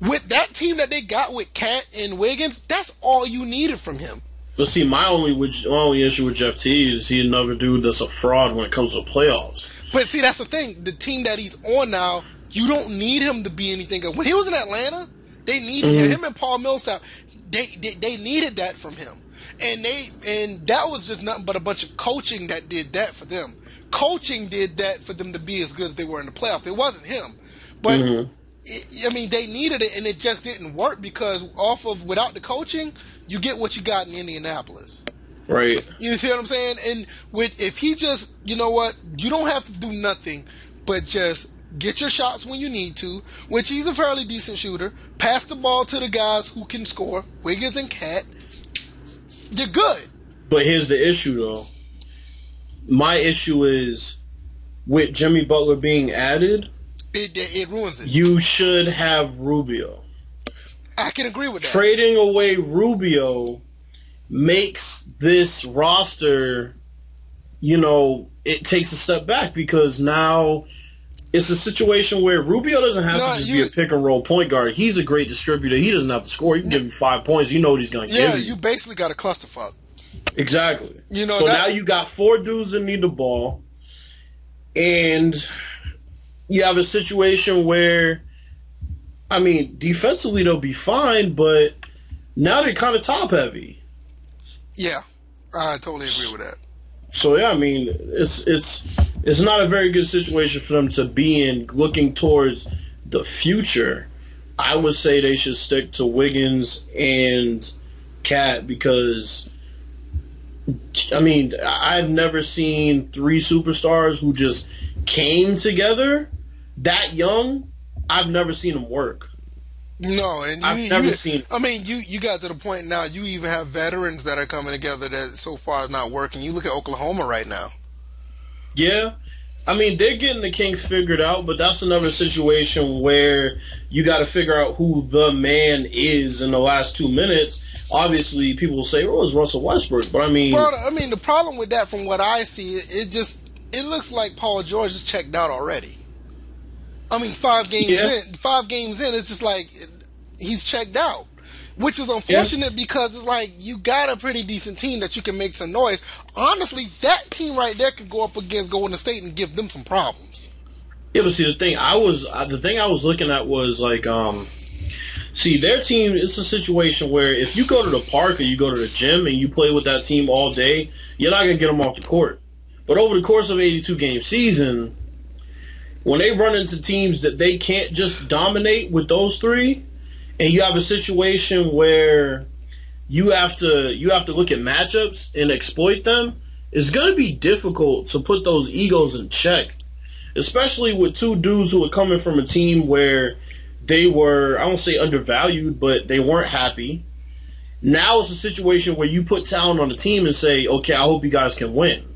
With that team that they got with Cat and Wiggins, that's all you needed from him. But see, my only issue with Jeff Teague is he's another dude that's a fraud when it comes to playoffs. But see, that's the thing. The team that he's on now, you don't need him to be anything. When he was in Atlanta, they needed him and Paul Millsap. They needed that from him, and that was just nothing but a bunch of coaching that did that for them. Coaching did that for them to be as good as they were in the playoffs. It wasn't him, but I mean they needed it, and it just didn't work because without the coaching, you get what you got in Indianapolis. Right. You see what I'm saying? And if he just, you know what, you don't have to do nothing, but just get your shots when you need to, which he's a fairly decent shooter. Pass the ball to the guys who can score, Wiggins and Cat. You're good. But here's the issue, though. My issue is with Jimmy Butler being added, it ruins it. You should have Rubio. I can agree with that. Trading away Rubio makes this roster, you know, it takes a step back because now it's a situation where Rubio doesn't have to just be a pick and roll point guard. He's a great distributor. He doesn't have to score. He can give you 5 points. You know what he's going to give you. Yeah, you basically got a clusterfuck. Exactly. You know, so now you got 4 dudes that need the ball, and you have a situation where, I mean, defensively they'll be fine, but now they're kind of top heavy. Yeah, I totally agree with that. So yeah, I mean, it's not a very good situation for them to be in. Looking towards the future, I would say they should stick to Wiggins and Cat because, I mean, I've never seen 3 superstars who just came together that young. I've never seen them work. No, and I've never seen. I mean, you got to the point now. You even have veterans that are coming together that so far is not working. You look at Oklahoma right now. Yeah, I mean, they're getting the kinks figured out, but that's another situation where you got to figure out who the man is in the last 2 minutes. Obviously, people will say, "Oh, it's Russell Westbrook," but I mean, Well, I mean, the problem with that, from what I see, it looks like Paul George is checked out already. I mean, yeah, 5 games in, it's just like he's checked out, which is yeah, unfortunate because it's like you got a pretty decent team that you can make some noise. Honestly, that team right there could go up against Golden State and give them some problems. yeah. But see, the thing I was looking at was like, see, their team. It's a situation where if you go to the park or you go to the gym and you play with that team all day, you're not gonna get them off the court. But over the course of an 82 game season, when they run into teams that they can't just dominate with those three, and you have a situation where you have to look at matchups and exploit them, it's going to be difficult to put those egos in check, especially with two dudes who are coming from a team where they were, I won't say undervalued, but they weren't happy. Now it's a situation where you put talent on the team and say, okay, I hope you guys can win.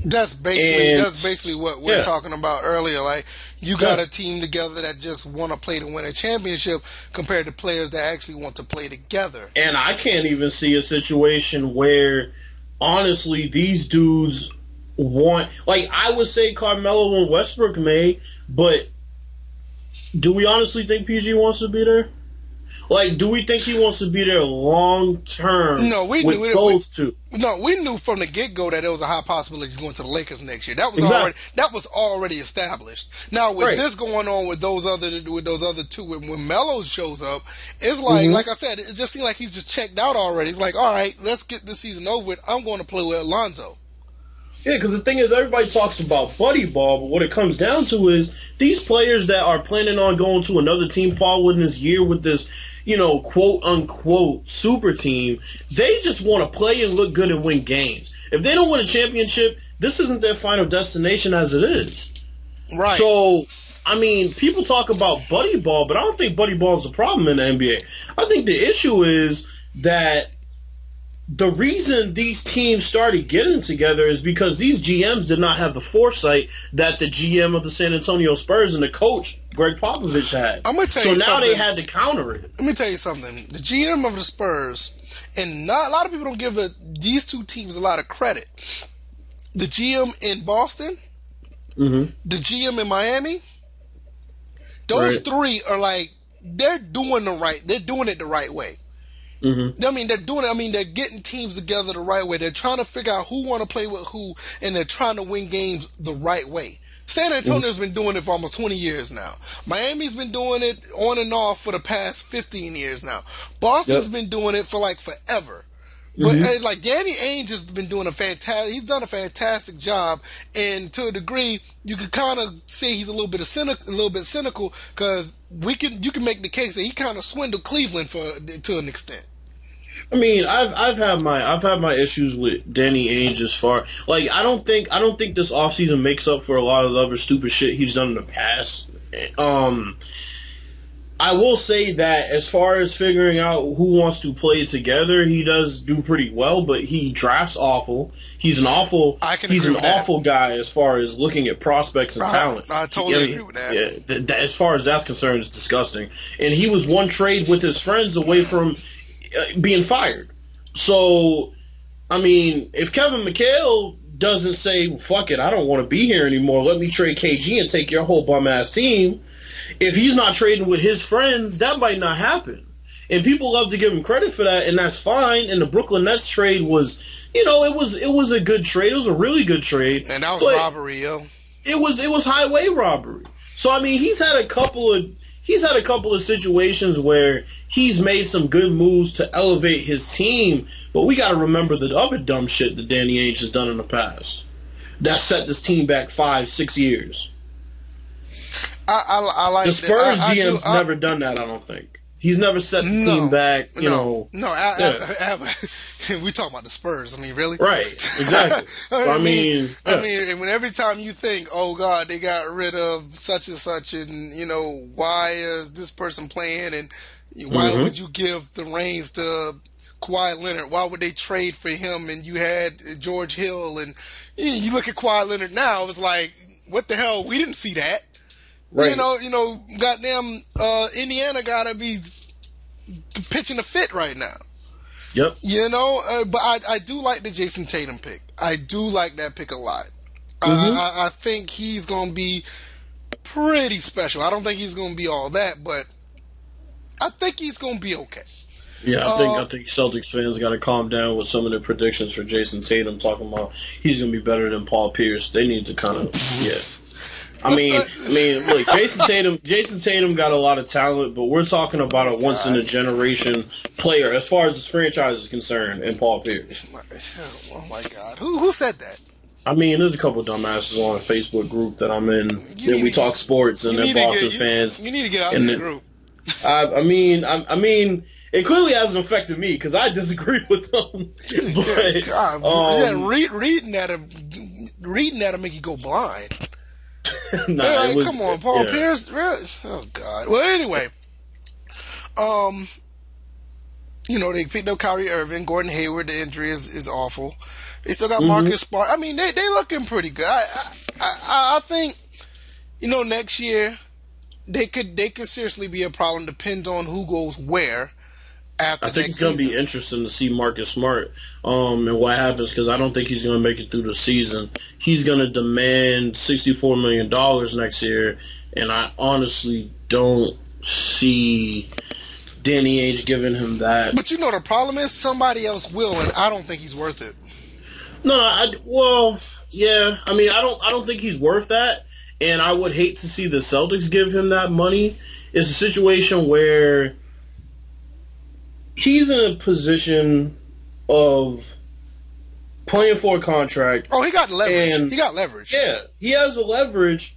That's basically what we're talking about earlier. Like, you got a team together that just want to play to win a championship compared to players that actually want to play together. And I can't even see a situation where, honestly, these dudes want, like, I would say Carmelo and Westbrook may, but do we honestly think PG wants to be there? Like, do we think he wants to be there long term? No, we with knew those two. No, we knew from the get go that there was a high possibility he's going to the Lakers next year. Exactly. That was already established. Now with this going on with those other two, when Melo shows up, it's like I said, it just seems like he's just checked out already. It's like, all right, let's get this season over with. I'm going to play with Alonzo. Yeah, because the thing is, everybody talks about buddy ball, but what it comes down to is these players that are planning on going to another team following this year with this, quote unquote super team, they just want to play and look good and win games. If they don't win a championship, this isn't their final destination as it is. Right. So, I mean, people talk about buddy ball, but I don't think buddy ball is a problem in the NBA. I think the issue is that the reason these teams started getting together is because these GMs did not have the foresight that the GM of the San Antonio Spurs and the coach, Greg Popovich, had. I'm gonna tell you so now something. they had to counter it. Let me tell you something. The GM of the Spurs, and not a lot of people don't give these two teams a lot of credit. The GM in Boston, the GM in Miami, those three are like, they're doing it the right way. I mean, they're doing it. I mean, they're getting teams together the right way. They're trying to figure out who want to play with who, and they're trying to win games the right way. San Antonio's been doing it for almost 20 years now. Miami's been doing it on and off for the past 15 years now. Boston's been doing it for like forever. But like Danny Ainge has been doing he's done a fantastic job, and to a degree, you could kind of say he's a little bit cynical, because you can make the case that he kind of swindled Cleveland to an extent. I mean, I've had my issues with Danny Ainge as far, like, I don't think this offseason makes up for a lot of the other stupid shit he's done in the past. I will say that as far as figuring out who wants to play together, he does do pretty well, but he drafts awful. He's an awful guy as far as looking at prospects and talent. I totally agree with that. Yeah, as far as that's concerned, it's disgusting. And he was one trade with his friends away from being fired. So, I mean, if Kevin McHale doesn't say, fuck it, I don't want to be here anymore, let me trade KG and take your whole bum-ass team, if he's not trading with his friends, that might not happen. And people love to give him credit for that, and that's fine. And the Brooklyn Nets trade was, it was a good trade. It was a really good trade. And that was robbery, yo. It was highway robbery. So I mean, he's had a couple of situations where he's made some good moves to elevate his team, but we got to remember the other dumb shit that Danny Ainge has done in the past that set this team back 5-6 years. I like the Spurs GM's never done that. I don't think he's never set the team back. We talk about the Spurs. I mean, really? Right? Exactly. I mean, and when every time you think, oh God, they got rid of such and such, and why is this person playing, and why would you give the reins to Kawhi Leonard? Why would they trade for him? And you had George Hill, and You look at Kawhi Leonard now, it's like, what the hell? We didn't see that. Right. Goddamn, Indiana gotta be pitching a fit right now. Yep. But I do like the Jason Tatum pick. I do like that pick a lot. Mm-hmm. I think he's going to be pretty special. I don't think he's going to be all that, but I think he's going to be okay. Yeah, I think Celtics fans got to calm down with some of their predictions for Jason Tatum, talking about he's going to be better than Paul Pierce. They need to kind of, yeah. I mean, look, Jason Tatum got a lot of talent, but we're talking about a once in a generation player as far as this franchise is concerned, and Paul Pierce. Oh my God, who said that? I mean, there's a couple of dumbasses on a Facebook group that I'm in. That we talk sports, and they're Boston fans. You need to get out of the group. I mean, it clearly hasn't affected me because I disagree with them. But, God, reading that'll make you go blind. Nah, come on, Paul Pierce. Really? Oh God. Well, anyway, they picked up Kyrie Irving, Gordon Hayward. The injury is awful. They still got Marcus Smart. I mean, they looking pretty good. I think next year they could seriously be a problem. Depends on who goes where. I think it's going to be interesting to see Marcus Smart and what happens because I don't think he's going to make it through the season. He's going to demand $64 million next year, and I honestly don't see Danny Ainge giving him that. But the problem is somebody else will, and I don't think he's worth it. No, yeah. I mean, I don't think he's worth that, and I would hate to see the Celtics give him that money. It's a situation where he's in a position of playing for a contract. Oh, he got leverage. Yeah, he has the leverage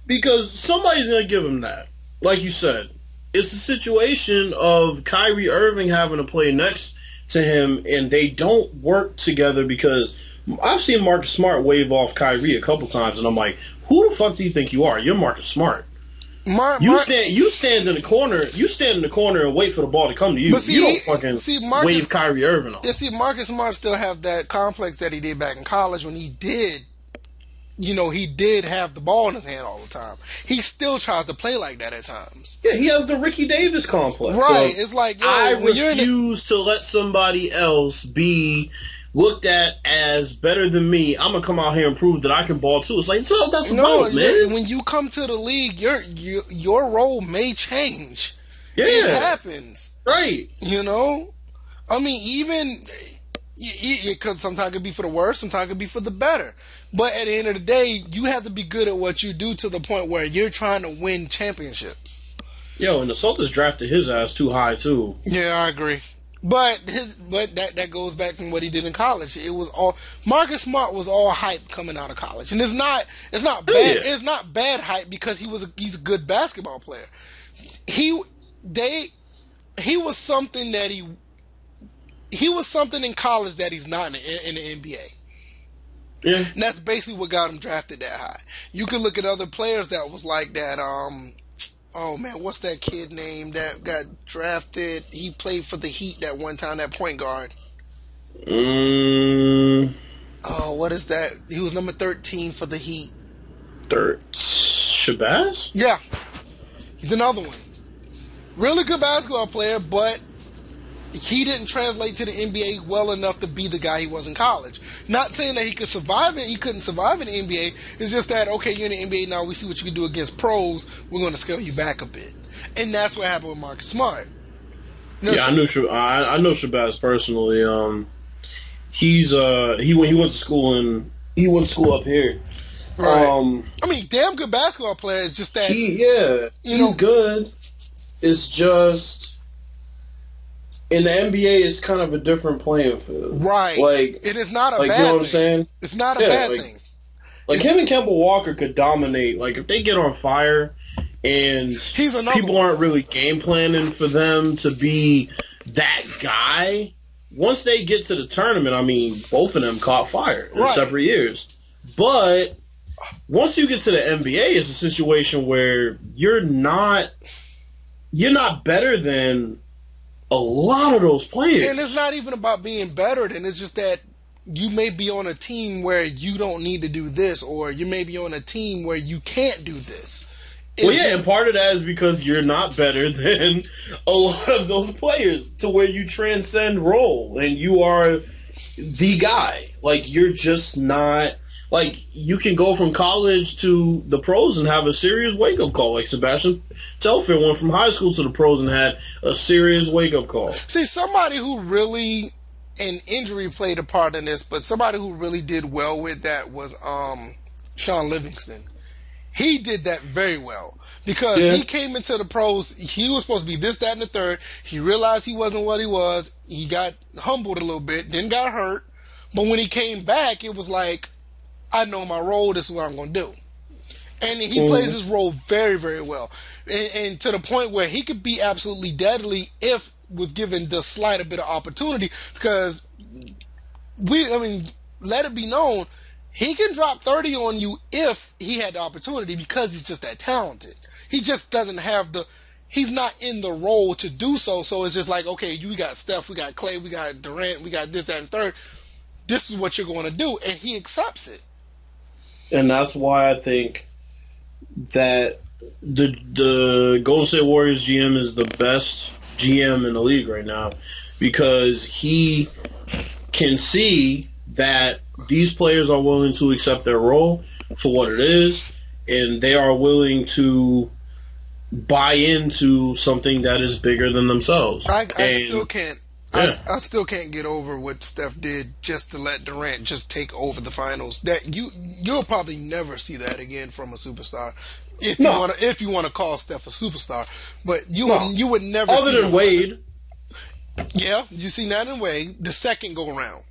because somebody's going to give him that. Like you said, it's a situation of Kyrie Irving having to play next to him, and they don't work together because I've seen Marcus Smart wave off Kyrie a couple times, and I'm like, who the fuck do you think you are? You're Marcus Smart. You stand in the corner. You stand in the corner and wait for the ball to come to you. You don't fucking wave Kyrie Irving off. Yeah, see, Marcus Smart still have that complex that he did back in college when he did. He did have the ball in his hand all the time. He still tries to play like that at times. Yeah, he has the Ricky Davis complex. Right. So it's like, I refuse to let somebody else be looked at as better than me. I'm gonna come out here and prove that I can ball too. It's like, so that's about, man. When you come to the league, your role may change. Yeah, it happens. Right. I mean, even it could sometimes could be for the worse, sometimes it could be for the better. But at the end of the day, you have to be good at what you do to the point where you're trying to win championships. Yo, and the Celtics drafted his ass too high too. Yeah, I agree. But that goes back from what he did in college. It was all Marcus Smart was all hype coming out of college, and it's not bad. Yeah. It's not bad hype because he's a good basketball player. He was something that he was something in college that he's not in the NBA. Yeah, and that's basically what got him drafted that high. You can look at other players that was like that. Oh man, what's that kid name that got drafted? He played for the Heat that one time, that point guard. Oh, what is that? He was number 13 for the Heat. Shabazz? Yeah. He's another one. Really good basketball player, but he didn't translate to the NBA well enough to be the guy he was in college. Not saying that he could survive it. He couldn't survive in the NBA. It's just that, okay, you're in the NBA now. We see what you can do against pros. We're going to scale you back a bit. And that's what happened with Marcus Smart. I know Shabazz personally. He went to school up here. Right. I mean, damn good basketball player. It's just that he's good. It's just in the NBA, it's kind of a different playing field. Right. Like, it is not a bad thing. You know what I'm saying? It's not a bad thing. Like, him and Kemba Walker could dominate. Like, if they get on fire and people aren't really game planning for them to be that guy, once they get to the tournament, I mean, both of them caught fire in separate years. But once you get to the NBA, it's a situation where you're not better than a lot of those players. And it's not even about being better than, it's just that you may be on a team where you don't need to do this, or you may be on a team where you can't do this. Well, It's yeah, just, and part of that is because you're not better than a lot of those players to where you transcend role and you are the guy. Like, you're just not. Like, you can go from college to the pros and have a serious wake up call. Like, Sebastian Telfair went from high school to the pros and had a serious wake up call. see, somebody who really, and injury played a part in this, but somebody who really did well with that was Sean Livingston. He did that very well because Yeah. he came into the pros. He was supposed to be this, that, and the third. He realized he wasn't what he was. He got humbled a little bit, then got hurt. But when he came back, it was like, I know my role. This is what I'm going to do. And he plays his role very, very well. And to the point where he could be absolutely deadly if was given the slight bit of opportunity. Because let it be known, he can drop 30 on you if he had the opportunity because he's just that talented. He just doesn't have he's not in the role to do so. So it's just like, okay, we got Steph, we got Clay, we got Durant, we got this, that, and third. This is what you're going to do. And he accepts it. And that's why I think that the Golden State Warriors GM is the best GM in the league right now because he can see that these players are willing to accept their role for what it is, and they are willing to buy into something that is bigger than themselves. I still can't. Yeah. I still can't get over what Steph did just to let Durant just take over the finals. That you'll probably never see that again from a superstar. If you want to call Steph a superstar, but you would never other see than Wade. Yeah, you see that in Wade. The second go around,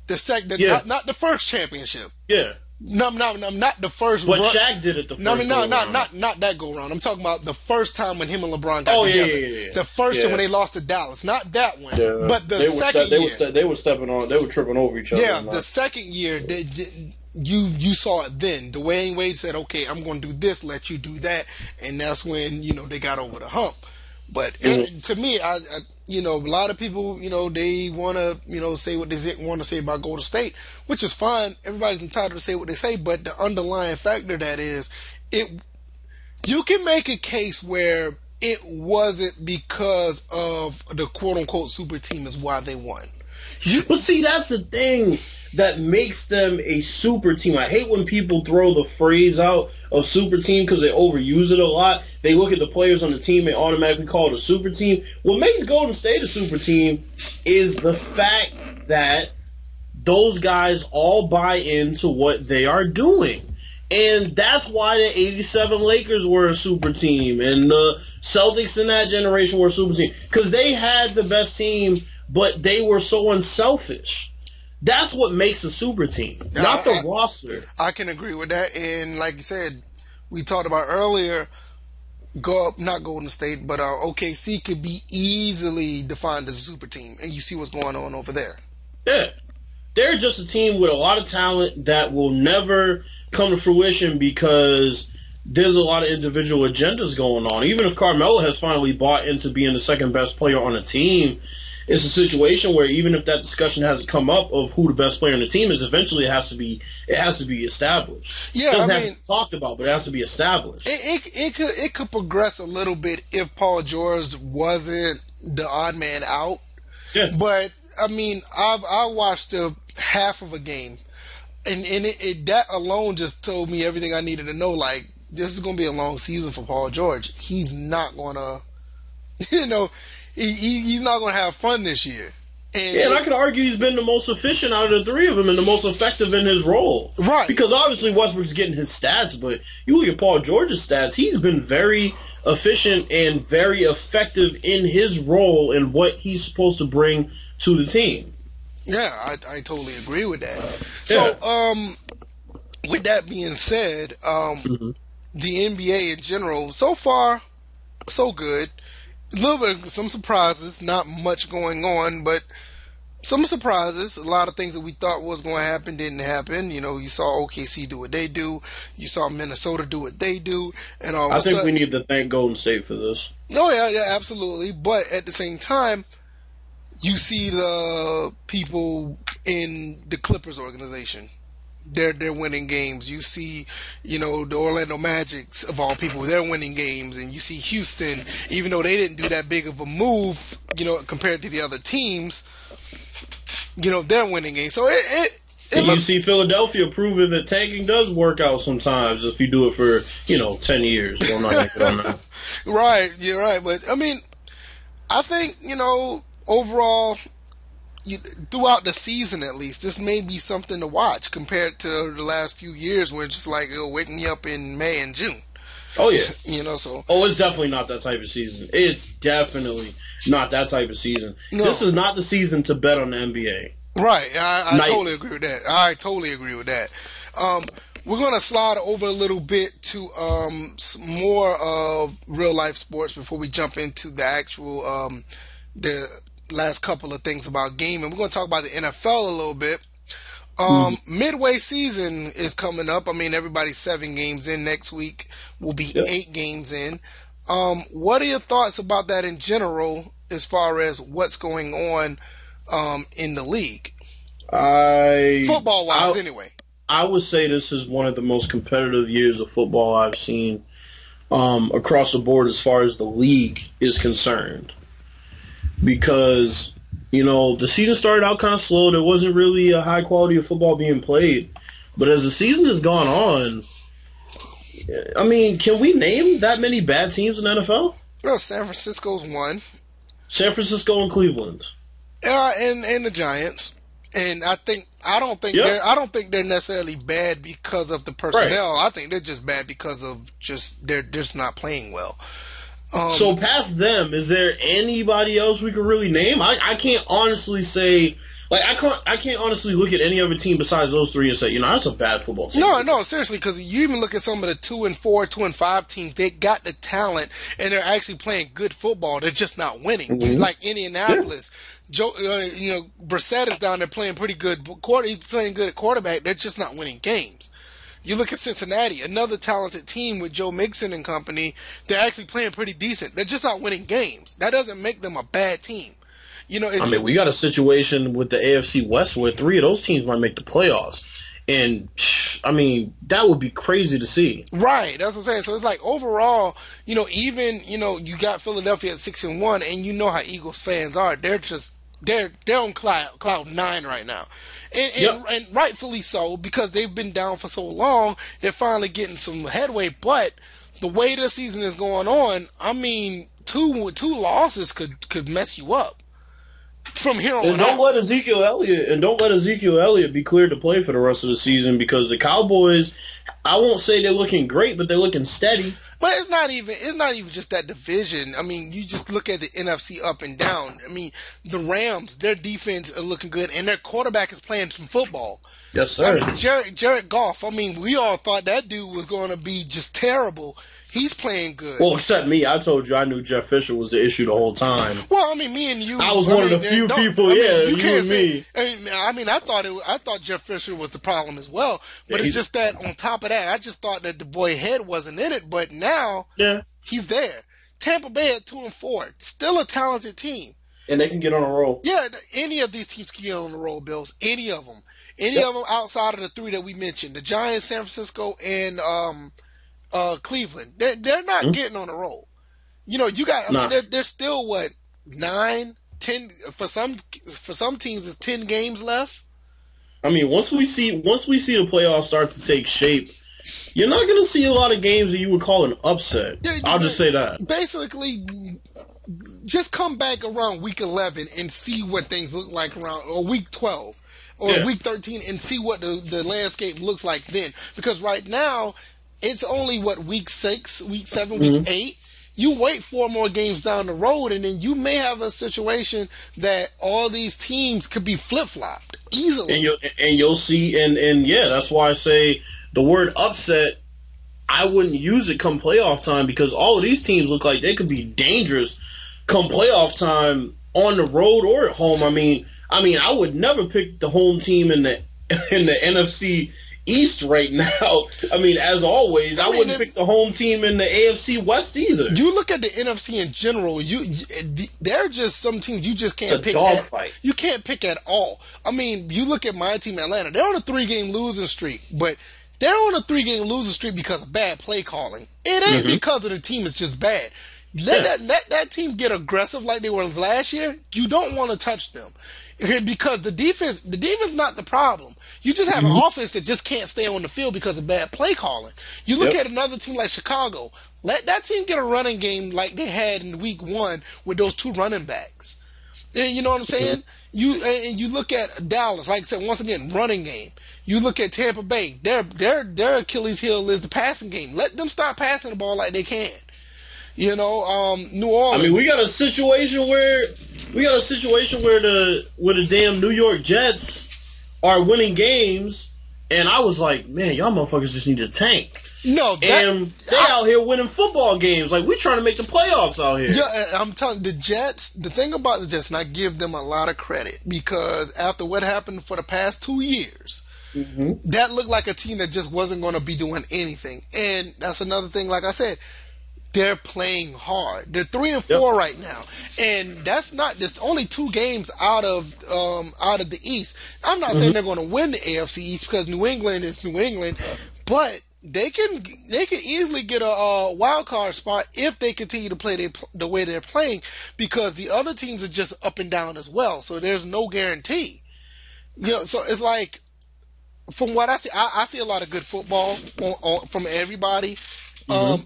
not the first championship. Yeah. No, not the first. But Shaq did it the first. Not that go round. I'm talking about the first time when him and LeBron got together. Yeah. The first time when they lost to Dallas, not that one, but the second year. They were stepping on. They were tripping over each other. Yeah, the second year, you saw it then. Dwayne Wade said, "Okay, I'm going to do this, let you do that," and that's when they got over the hump. But to me, a lot of people, they want to, say what they want to say about Golden State, which is fine. Everybody's entitled to say what they say, but the underlying factor that is, you can make a case where it wasn't because of the quote-unquote super team is why they won. But see, that's the thing that makes them a super team. I hate when people throw the phrase out of super team because they overuse it a lot. They look at the players on the team and automatically call it a super team. What makes Golden State a super team is the fact that those guys all buy into what they are doing. And that's why the 87 Lakers were a super team and the Celtics in that generation were a super team. Because they had the best team, but they were so unselfish. That's what makes a super team, not the roster. I can agree with that. And like you said, we talked about earlier, not Golden State, but OKC could be easily defined as a super team. And you see what's going on over there. Yeah. They're just a team with a lot of talent that will never come to fruition because there's a lot of individual agendas going on. Even if Carmelo has finally bought into being the second best player on the team, it's a situation where even if that discussion hasn't come up of who the best player on the team is, eventually it has to be established. Yeah, it doesn't have to be talked about, but it has to be established. It could progress a little bit if Paul George wasn't the odd man out. Yeah. But I watched half of a game, and that alone just told me everything I needed to know. Like, this is going to be a long season for Paul George. He's not going to, he's not going to have fun this year. And I could argue he's been the most efficient out of the three of them and the most effective in his role. Right. Because obviously Westbrook's getting his stats, but you look at Paul George's stats, he's been very efficient and very effective in his role and what he's supposed to bring to the team. Yeah, I totally agree with that. So, with that being said, the NBA in general, so far, so good. A little bit, some surprises, not much going on, but some surprises. A lot of things that we thought was going to happen didn't happen. You saw OKC do what they do. You saw Minnesota do what they do. And all of a sudden, I think we need to thank Golden State for this. Oh, yeah, absolutely. But at the same time, You see the people in the Clippers organization. They're winning games. You see, the Orlando Magics of all people, they're winning games, and you see Houston, even though they didn't do that big of a move, compared to the other teams, they're winning games. So and you see Philadelphia proving that tanking does work out sometimes if you do it for 10 years. So I'm not gonna get on that. Right, you're right, but I mean, I think overall, throughout the season at least, this may be something to watch compared to the last few years when it's just like it'll wake me up in May and June. Oh yeah, So. Oh, it's definitely not that type of season. It's definitely not that type of season. No. This is not the season to bet on the NBA. Right, I totally agree with that. I totally agree with that. We're going to slide over a little bit to some more of real life sports before we jump into the actual the last couple of things about gaming. We're going to talk about the NFL a little bit. Midway season is coming up. I mean, everybody's 7 games in. Next week will be 8 games in. What are your thoughts about that in general as far as what's going on in the league? Football-wise, anyway. I would say this is one of the most competitive years of football I've seen across the board as far as the league is concerned. Because, the season started out kind of slow. There wasn't really a high quality of football being played. But as the season has gone on, I mean, can we name that many bad teams in the NFL? Well, San Francisco's one. San Francisco and Cleveland. And the Giants. And I don't think they're necessarily bad because of the personnel. Right. I think they're just bad because of they're just not playing well. So past them, is there anybody else we could really name? I can't honestly say. I can't honestly look at any other team besides those 3 and say, that's a bad football team. No, seriously, because you even look at some of the 2-4, 2-5 teams, they got the talent, and they're actually playing good football. They're just not winning. Mm-hmm. Like Indianapolis, Brissett is down there playing pretty good. He's playing good at quarterback. They're just not winning games. You look at Cincinnati, another talented team with Joe Mixon and company. They're actually playing pretty decent. They're just not winning games. That doesn't make them a bad team. We got a situation with the AFC West where 3 of those teams might make the playoffs. And, that would be crazy to see. Right. That's what I'm saying. So it's like overall, even, you got Philadelphia at 6-1, and you know how Eagles fans are. They're on cloud 9 right now. And rightfully so, because they've been down for so long, they're finally getting some headway. But the way the season is going on, two losses could mess you up. From here on and don't let Ezekiel Elliott be cleared to play for the rest of the season, because the Cowboys, I won't say they're looking great, but they're looking steady. But it's not even just that division. You just look at the NFC up and down. The Rams, their defense are looking good, and their quarterback is playing some football. Yes, sir. Jared Goff, we all thought that dude was going to be just terrible. He's playing good. Well, except me. I told you I knew Jeff Fisher was the issue the whole time. Well, me and you. I was one of the few people. You and me. I thought Jeff Fisher was the problem as well. But it's just that on top of that, I just thought that the boy head wasn't in it. But now, he's there. Tampa Bay at 2-4, still a talented team, and they can get on a roll. Yeah, any of these teams can get on a roll, Bills. Any of them. Any of them outside of the 3 that we mentioned: the Giants, San Francisco, and Cleveland. They're not getting on a roll. They're still 9, 10 for some teams. It's 10 games left. Once we see the playoffs start to take shape, you're not going to see a lot of games that you would call an upset. I'll just say that. Basically, just come back around week 11 and see what things look like or week 12 or week 13 and see what the landscape looks like then. Because right now, it's only, week 6, week 7, week 8? You wait 4 more games down the road, and then you may have a situation that all these teams could be flip-flopped easily. And you'll see, and that's why I say the word upset, I wouldn't use it come playoff time, because all of these teams look like they could be dangerous come playoff time on the road or at home. I would never pick the home team in the NFC East right now. I mean, as always, I I mean, wouldn't pick the home team in the AFC West either. you look at the NFC in general. There are just some teams you just It's can't a pick at. dogfight. You can't pick at all. I mean, you look at my team, Atlanta. They're on a 3-game losing streak, but they're on a 3-game losing streak because of bad play calling. It ain't because of the team is just bad. Let that team get aggressive like they were last year. You don't want to touch them because the defense is not the problem. You just have an offense that just can't stay on the field because of bad play calling. You look at another team like Chicago. Let that team get a running game like they had in week 1 with those 2 running backs. And you know what I'm saying? You look at Dallas, like I said, once again, running game. You look at Tampa Bay. Their Achilles heel is the passing game. Let them start passing the ball like they can. You know, New Orleans. I mean, we got a situation where the damn New York Jets are winning games, and I was like, man, y'all motherfuckers just need to tank. No, and they out here winning football games. Like, we trying to make the playoffs out here. Yeah, I'm telling the Jets, the thing about the Jets, and I give them a lot of credit, because after what happened for the past 2 years, that looked like a team that just wasn't going to be doing anything. And that's another thing, like I said, they're playing hard. They're 3-4 right now, and that's not just only 2 games out of the East. I'm not saying they're going to win the AFC East because New England is New England, but they can easily get a wild card spot if they continue to play the way they're playing, because the other teams are just up and down as well. So there's no guarantee. You know, so it's like, from what I see a lot of good football from everybody.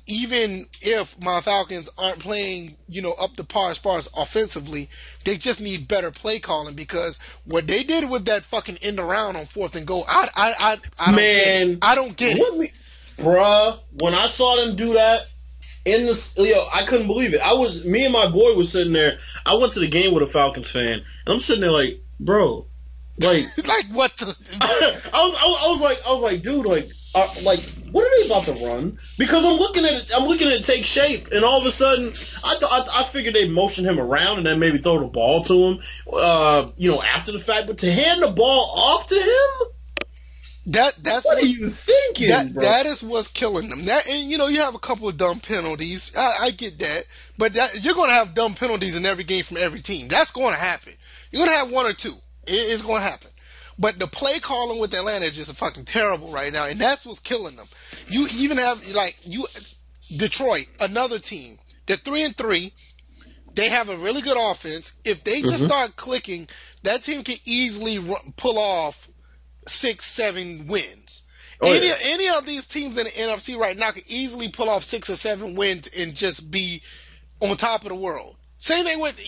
Even if my Falcons aren't playing, up to par as far as offensively, they just need better play calling, because what they did with that fucking end around on 4th and goal, I don't get it. Bruh, when I saw them do that I couldn't believe it. Me and my boy was sitting there. I went to the game with a Falcons fan, and I'm sitting there like, bro, like, like what the? I was like, dude, like, what are they about to run? Because I'm looking at it take shape, and all of a sudden, I figured they'd motion him around and then maybe throw the ball to him, after the fact. But to hand the ball off to him, that's what are you thinking? That is what's killing them. And you have a couple of dumb penalties. I get that, but you're going to have dumb penalties in every game from every team. That's going to happen. You're going to have 1 or 2. It's going to happen. But the play calling with Atlanta is just fucking terrible right now, and that's what's killing them. You even have Detroit, another team. They're 3-3. They have a really good offense. If they just start clicking, that team can easily pull off 6-7 wins. Any of these teams in the NFC right now can easily pull off 6 or 7 wins and just be on top of the world. Same thing with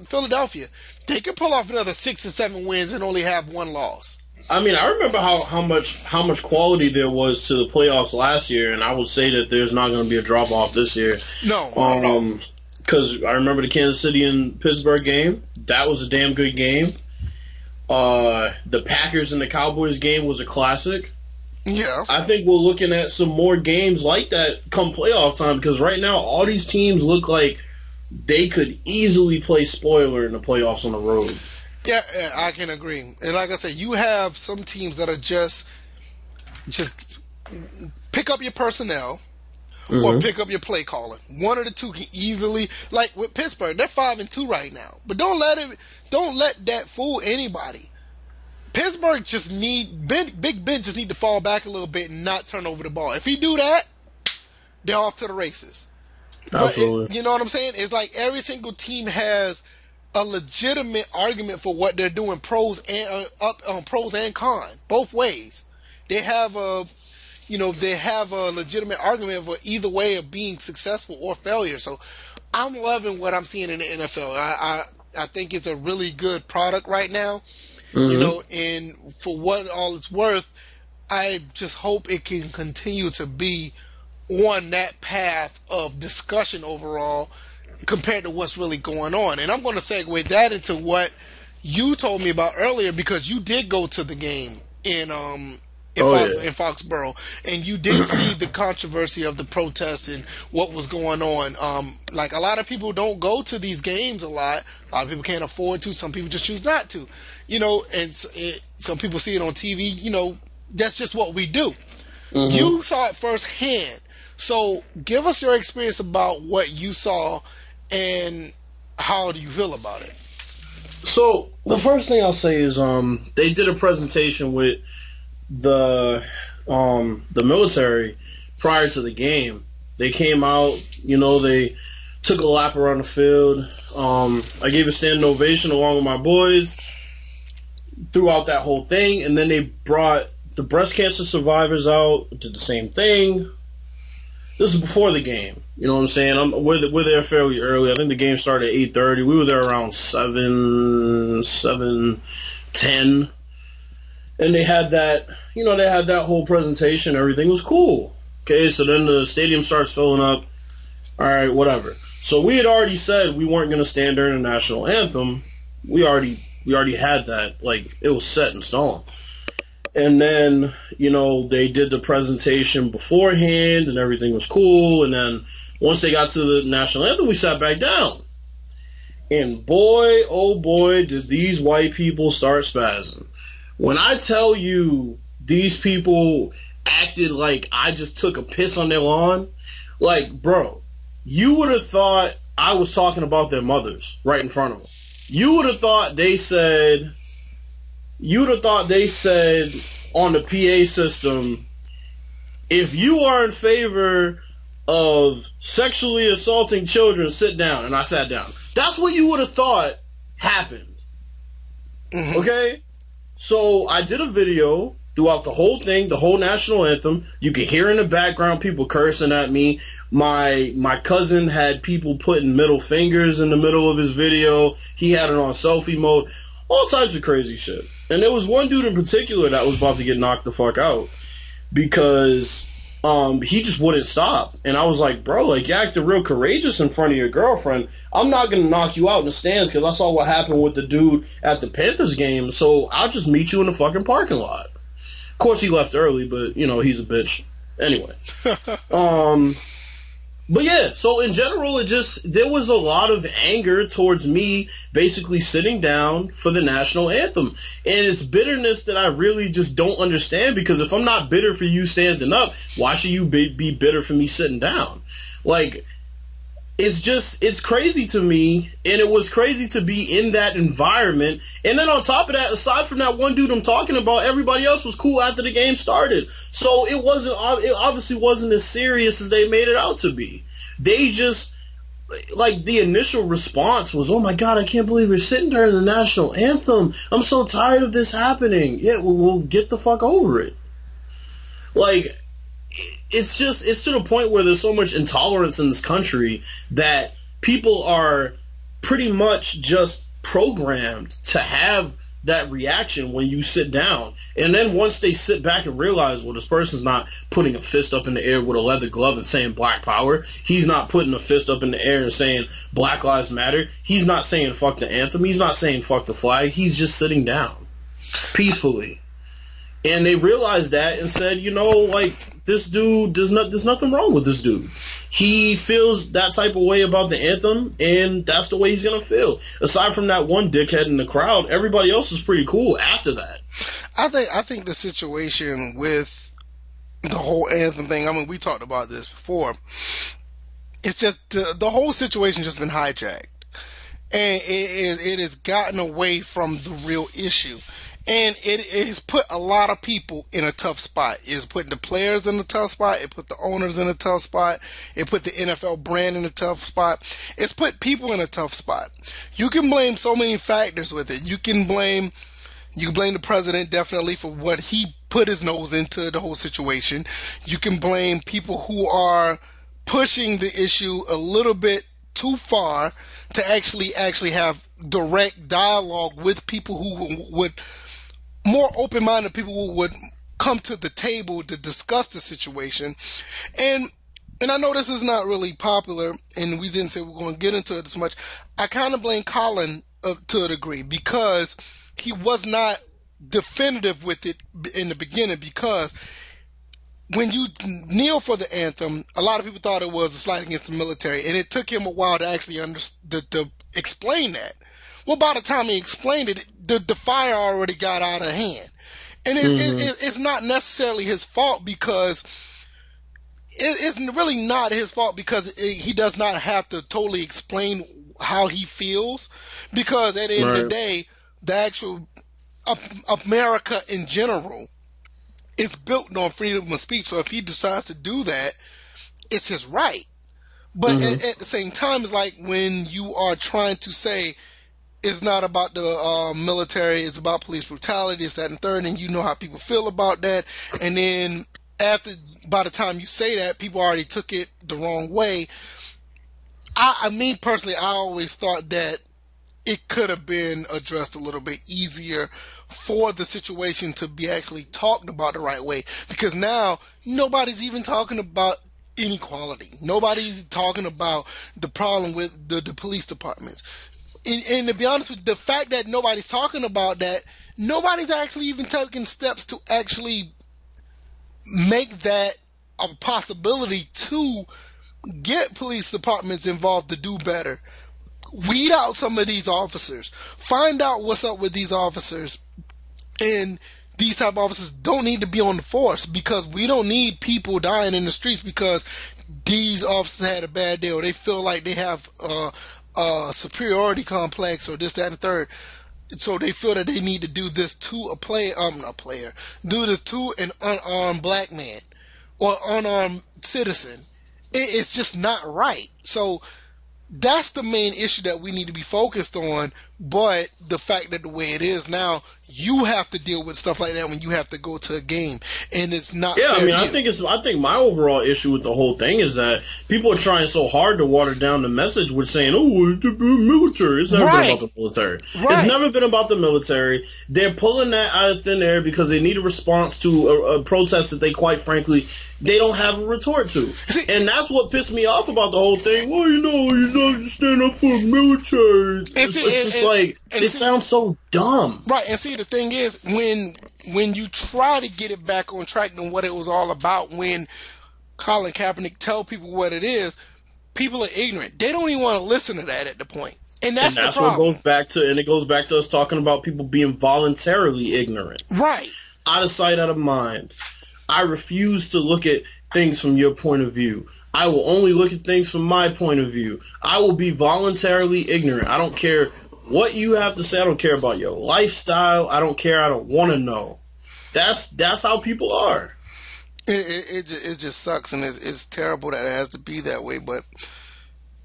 Philadelphia. They could pull off another 6 or 7 wins and only have 1 loss. I mean, I remember how much quality there was to the playoffs last year, and I would say that there's not going to be a drop off this year. No, because I remember the Kansas City and Pittsburgh game. That was a damn good game. The Packers and the Cowboys game was a classic. Yeah, I think we're looking at some more games like that come playoff time, because right now all these teams look like they could easily play spoiler in the playoffs on the road. Yeah, I can agree. And like I said, you have some teams that are just pick up your personnel or pick up your play calling. One of the two can easily, like with Pittsburgh, they're 5-2 right now. But don't let that fool anybody. Pittsburgh Big Ben just need to fall back a little bit and not turn over the ball. If he do that, they're off to the races. But you know what I'm saying? It's like every single team has a legitimate argument for what they're doing, pros and cons, both ways. They have a legitimate argument for either way of being successful or failure. So I'm loving what I'm seeing in the NFL. I think it's a really good product right now. And for what all it's worth, I just hope it can continue to be on that path of discussion overall compared to what's really going on. And I'm going to segue that into what you told me about earlier, because you did go to the game in Foxborough, and you did see the controversy of the protest and what was going on. Like, a lot of people don't go to these games a lot. A lot of people can't afford to. Some people just choose not to. And some people see it on TV, That's just what we do. Hmm. You saw it firsthand. So give us your experience about what you saw and how do you feel about it? So the first thing I'll say is they did a presentation with the the military prior to the game. They came out, they took a lap around the field. I gave a standing ovation along with my boys throughout that whole thing, and then they brought the breast cancer survivors out, did the same thing. This is before the game. You know what I'm saying? We're there fairly early. I think the game started at 8:30. We were there around 7:10, and they had that. They had that whole presentation. Everything was cool. Okay, so then the stadium starts filling up. All right, whatever. So we had already said we weren't going to stand during the national anthem. We already had that. Like, it was set in stone. And then, they did the presentation beforehand and everything was cool. And then once they got to the national anthem, we sat back down. And boy, oh boy, did these white people start spazzing. When I tell you these people acted like I just took a piss on their lawn, like, bro, you would have thought I was talking about their mothers right in front of them. You would have thought they said on the PA system, if you are in favor of sexually assaulting children, sit down. And I sat down. That's what you would have thought happened. Mm-hmm. Okay? So I did a video throughout the whole thing, the whole national anthem. You could hear in the background people cursing at me. My cousin had people putting middle fingers in the middle of his video. He had it on selfie mode. All types of crazy shit. And there was one dude in particular that was about to get knocked the fuck out because he just wouldn't stop. And I was like, bro, like, you acted real courageous in front of your girlfriend. I'm not going to knock you out in the stands because I saw what happened with the dude at the Panthers game, so I'll just meet you in the fucking parking lot. Of course, he left early, but, he's a bitch. Anyway. But yeah, so in general, there was a lot of anger towards me basically sitting down for the national anthem. And it's bitterness that I really just don't understand, because if I'm not bitter for you standing up, why should you be bitter for me sitting down? Like, it's crazy to me, and it was crazy to be in that environment. And then on top of that, aside from that one dude I'm talking about, everybody else was cool after the game started. So it obviously wasn't as serious as they made it out to be. They just, like, the initial response was, oh my God, I can't believe you're sitting during the national anthem. I'm so tired of this happening. Yeah, we'll get the fuck over it. Like, it's to the point where there's so much intolerance in this country that people are pretty much just programmed to have that reaction when you sit down. And then once they sit back and realize, well, this person's not putting a fist up in the air with a leather glove and saying Black Power. He's not putting a fist up in the air and saying Black Lives Matter. He's not saying fuck the anthem. He's not saying fuck the flag. He's just sitting down peacefully. And they realized that and said, like, this dude, there's nothing wrong with this dude. He feels that type of way about the anthem, and that's the way he's going to feel. Aside from that one dickhead in the crowd, everybody else is pretty cool after that. I think the situation with the whole anthem thing, I mean, we talked about this before. It's just the whole situation just been hijacked. And it has gotten away from the real issue. And it has put a lot of people in a tough spot. It's putting the players in a tough spot. It put the owners in a tough spot. It put the NFL brand in a tough spot. It's put people in a tough spot. You can blame so many factors with it. You can blame the president definitely for what he put his nose into the whole situation. You can blame people who are pushing the issue a little bit too far to actually have direct dialogue with people who would more open-minded people who would come to the table to discuss the situation. And I know this is not really popular, and we didn't say we're going to get into it as much. I kind of blame Colin to a degree, because he was not definitive with it in the beginning, because when you kneel for the anthem, a lot of people thought it was a slight against the military, and it took him a while to actually to explain that. Well, by the time he explained it, the fire already got out of hand. And Hmm. it's not necessarily his fault because it's really not his fault because he does not have to totally explain how he feels, because at the end of the Right. day, the actual America in general is built on freedom of speech. So if he decides to do that, it's his right. But Hmm. at the same time, it's like when you are trying to say it's not about the military, it's about police brutality, it's that and third, and you know how people feel about that. And then after, by the time you say that, people already took it the wrong way. I mean, personally, I always thought that it could have been addressed a little bit easier for the situation to be actually talked about the right way. Because now nobody's even talking about inequality. Nobody's talking about the problem with the police departments. And to be honest with you, the fact that nobody's talking about that, nobody's actually even taking steps to actually make that a possibility to get police departments involved to do better. Weed out some of these officers. Find out what's up with these officers. And these type of officers don't need to be on the force, because we don't need people dying in the streets because these officers had a bad day or they feel like they have a superiority complex or this, that, and the third. So they feel that they need to do this to a player, not player, do this to an unarmed black man or unarmed citizen. It's just not right. So that's the main issue that we need to be focused on. But the fact that the way it is now, you have to deal with stuff like that when you have to go to a game, and it's not Yeah, I fair to mean, I you. think it's. I think my overall issue with the whole thing is that people are trying so hard to water down the message with saying, "Oh, it's the military." It's never been about Right, the military. It's right. never been about the military. They're pulling that out of thin air because they need a response to a protest that they, quite frankly, they don't have a retort to. See, And that's what pissed me off about the whole thing. Well, you know, stand up for the military. and It's see, just like and it see, sounds so dumb. right, and see, the thing is, when you try to get it back on track and what it was all about, when Colin Kaepernick tell people what it is, people are ignorant. They don't even want to listen to that at the point, and And that's the that's what problem. goes back to, and it goes back to us talking about people being voluntarily ignorant, Right. out of sight, out of mind. I refuse to look at things from your point of view. I will only look at things from my point of view. I will be voluntarily ignorant. I don't care what you have to say. I don't care about your lifestyle. I don't care. I don't want to know. That's how people are. It just sucks, and it's terrible that it has to be that way. But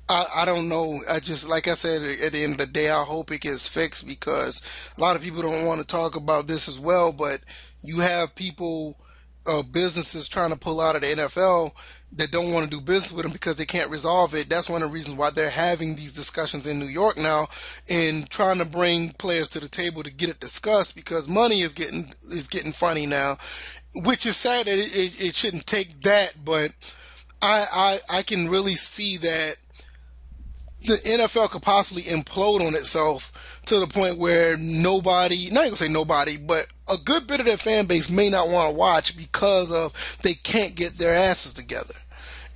I don't know. I just, like I said, at the end of the day, I hope it gets fixed, because a lot of people don't want to talk about this as well. But you have people, businesses trying to pull out of the NFL that don't want to do business with them because they can't resolve it. That's one of the reasons why they're having these discussions in New York now and trying to bring players to the table to get it discussed, because money is getting funny now, which is sad that it shouldn't take that. But I can really see that the NFL could possibly implode on itself to the point where nobody, not even gonna say nobody, but a good bit of their fan base may not want to watch because of they can't get their asses together.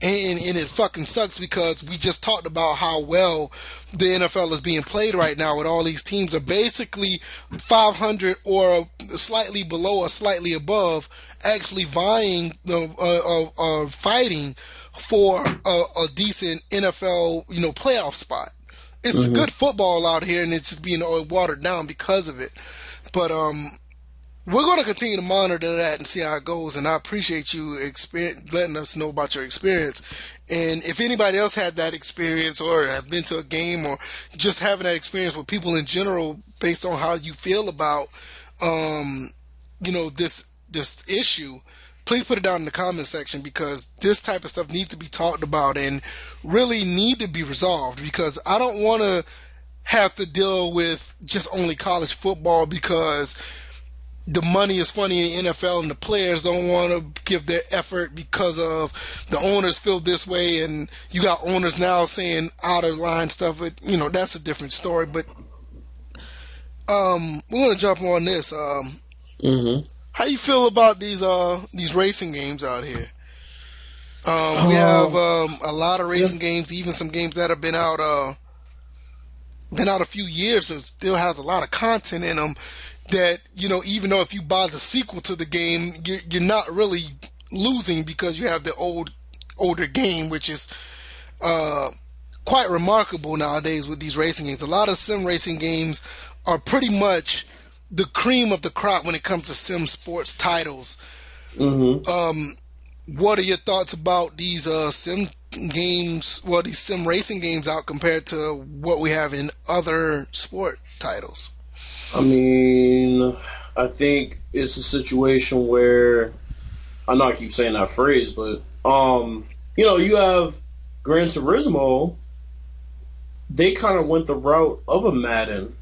And it fucking sucks, because we just talked about how well the NFL is being played right now, with all these teams are basically 500 or slightly below or slightly above, actually vying, fighting for a decent NFL, playoff spot. It's Hmm. good football out here, and it's just being watered down because of it. But we're going to continue to monitor that and see how it goes. And I appreciate you letting us know about your experience. And if anybody else had that experience, or have been to a game, or just having that experience with people in general, based on how you feel about, um, this issue, please put it down in the comment section, because this type of stuff needs to be talked about and really need to be resolved, because I don't want to have to deal with just only college football because the money is funny in the NFL and the players don't want to give their effort because of the owners feel this way, and you got owners now saying out of line stuff. But that's a different story. But we're gonna jump on this. Hmm. How you feel about these racing games out here? We have Um, a lot of yeah. racing games, even some games that have been out a few years, and still has a lot of content in them. that, even though if you buy the sequel to the game, you're not really losing because you have the older game, which is quite remarkable nowadays with these racing games. A lot of sim racing games are pretty much the cream of the crop when it comes to sim sports titles. Mm-hmm. What are your thoughts about these sim games, well, these sim racing games out compared to what we have in other sport titles? I mean, I think it's a situation where I know I keep saying that phrase, but you have Gran Turismo. They kind of went the route of a Madden,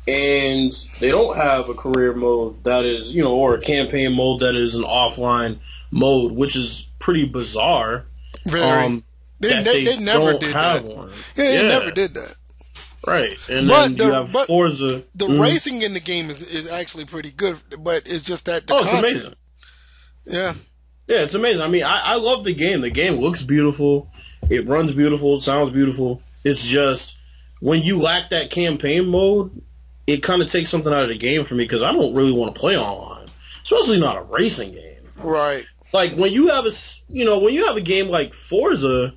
and they don't have a career mode that is, or a campaign mode that is an offline mode, which is pretty bizarre. Very. That They they never don't did have that. one. Yeah, they never Yeah, did that. right. And then But you have but Forza. the racing in the game is actually pretty good. But it's just that the Oh, it's content. amazing. Yeah. Yeah, it's amazing. I mean, I love the game. The game looks beautiful. It runs beautiful. It sounds beautiful. It's just when you lack that campaign mode, it kind of takes something out of the game for me because I don't really want to play online, especially not a racing game. Right. Like when you have when you have a game like Forza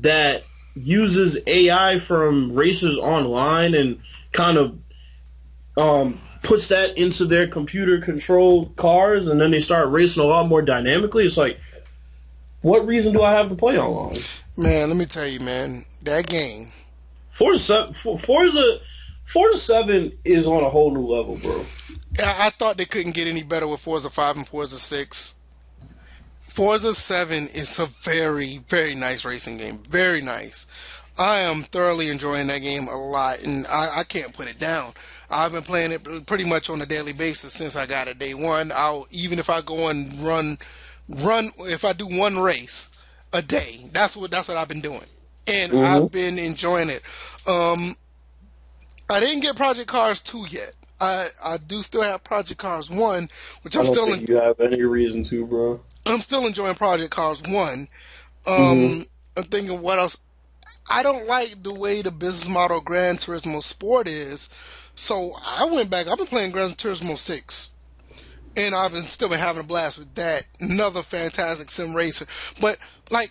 that uses AI from racers online and kind of puts that into their computer controlled cars, and then they start racing a lot more dynamically. It's like, what reason do I have to play online? Man, let me tell you, man, that game. Forza 7 is on a whole new level, bro. I thought they couldn't get any better with Forza 5 and Forza 6. Forza 7 is a very, very nice racing game. Very nice. I am thoroughly enjoying that game a lot, and I can't put it down. I've been playing it pretty much on a daily basis since I got it day one. Even if I go and run if I do one race a day, that's what I've been doing, and Mm-hmm. I've been enjoying it. Um, I didn't get Project Cars 2 yet. I do still have Project Cars 1, which I don't think you have any reason to, bro. I'm still enjoying Project Cars 1. Mm-hmm. I'm thinking what else. I don't like the way the business model of Gran Turismo Sport is. So I went back. I've been playing Gran Turismo 6. And still been having a blast with that. Another fantastic sim racer. But like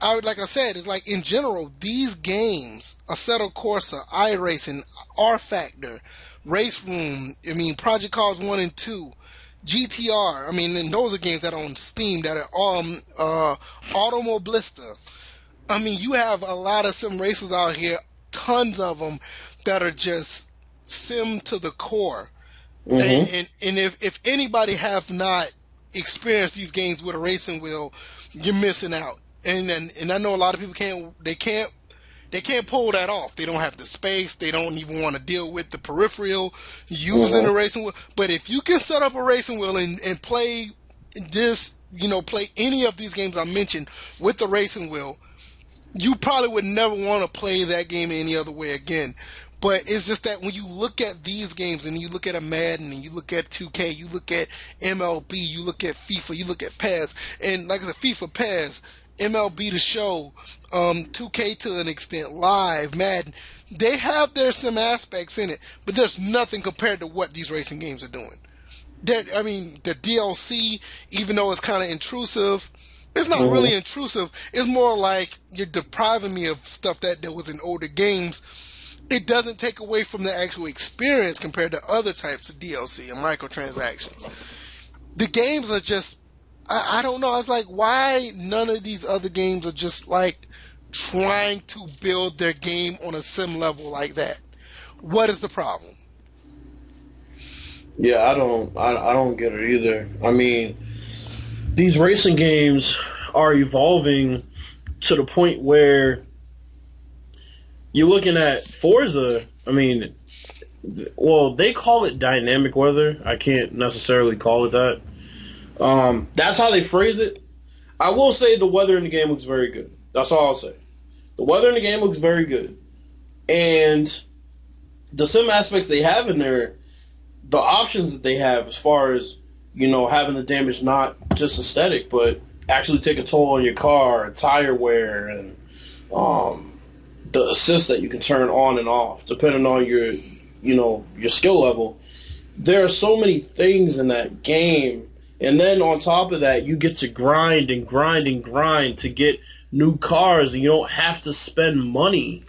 I said, it's like in general, these games, Assetto Corsa, iRacing, R Factor, Race Room, I mean Project Cars 1 and 2, GTR, I mean, and those are games that are on Steam that are Automobilista. I mean, you have a lot of sim racers out here, tons of them that are just sim to the core. Mm-hmm. And if anybody have not experienced these games with a racing wheel, you're missing out. And I know a lot of people can't pull that off. They don't have the space. They don't even want to deal with the peripheral using Mm-hmm. a racing wheel. But if you can set up a racing wheel and play this, play any of these games I mentioned with the racing wheel, you probably would never want to play that game any other way again. But it's just that when you look at these games and you look at a Madden and you look at 2K, you look at MLB, you look at FIFA, you look at PES, and like I said, FIFA, PES, MLB the show, 2K to an extent, Live, Madden, they have their some aspects in it, but there's nothing compared to what these racing games are doing. I mean, the DLC, even though it's kind of intrusive, it's not Mm-hmm. really intrusive. It's more like you're depriving me of stuff that was in older games. It doesn't take away from the actual experience compared to other types of DLC and microtransactions. The games are just, I don't know. I was like, why none of these other games are just like trying to build their game on a sim level like that? What is the problem? Yeah, I don't get it either. I mean, these racing games are evolving to the point where you're looking at Forza. I mean, well, they call it dynamic weather. I can't necessarily call it that. That's how they phrase it. I will say the weather in the game looks very good. That's all I'll say. The weather in the game looks very good. And the sim aspects they have in there, the options that they have as far as, having the damage not just aesthetic, but actually take a toll on your car, tire wear, and the assist that you can turn on and off, depending on your skill level. there are so many things in that game. And then on top of that, you get to grind and grind and grind to get new cars, and you don't have to spend money.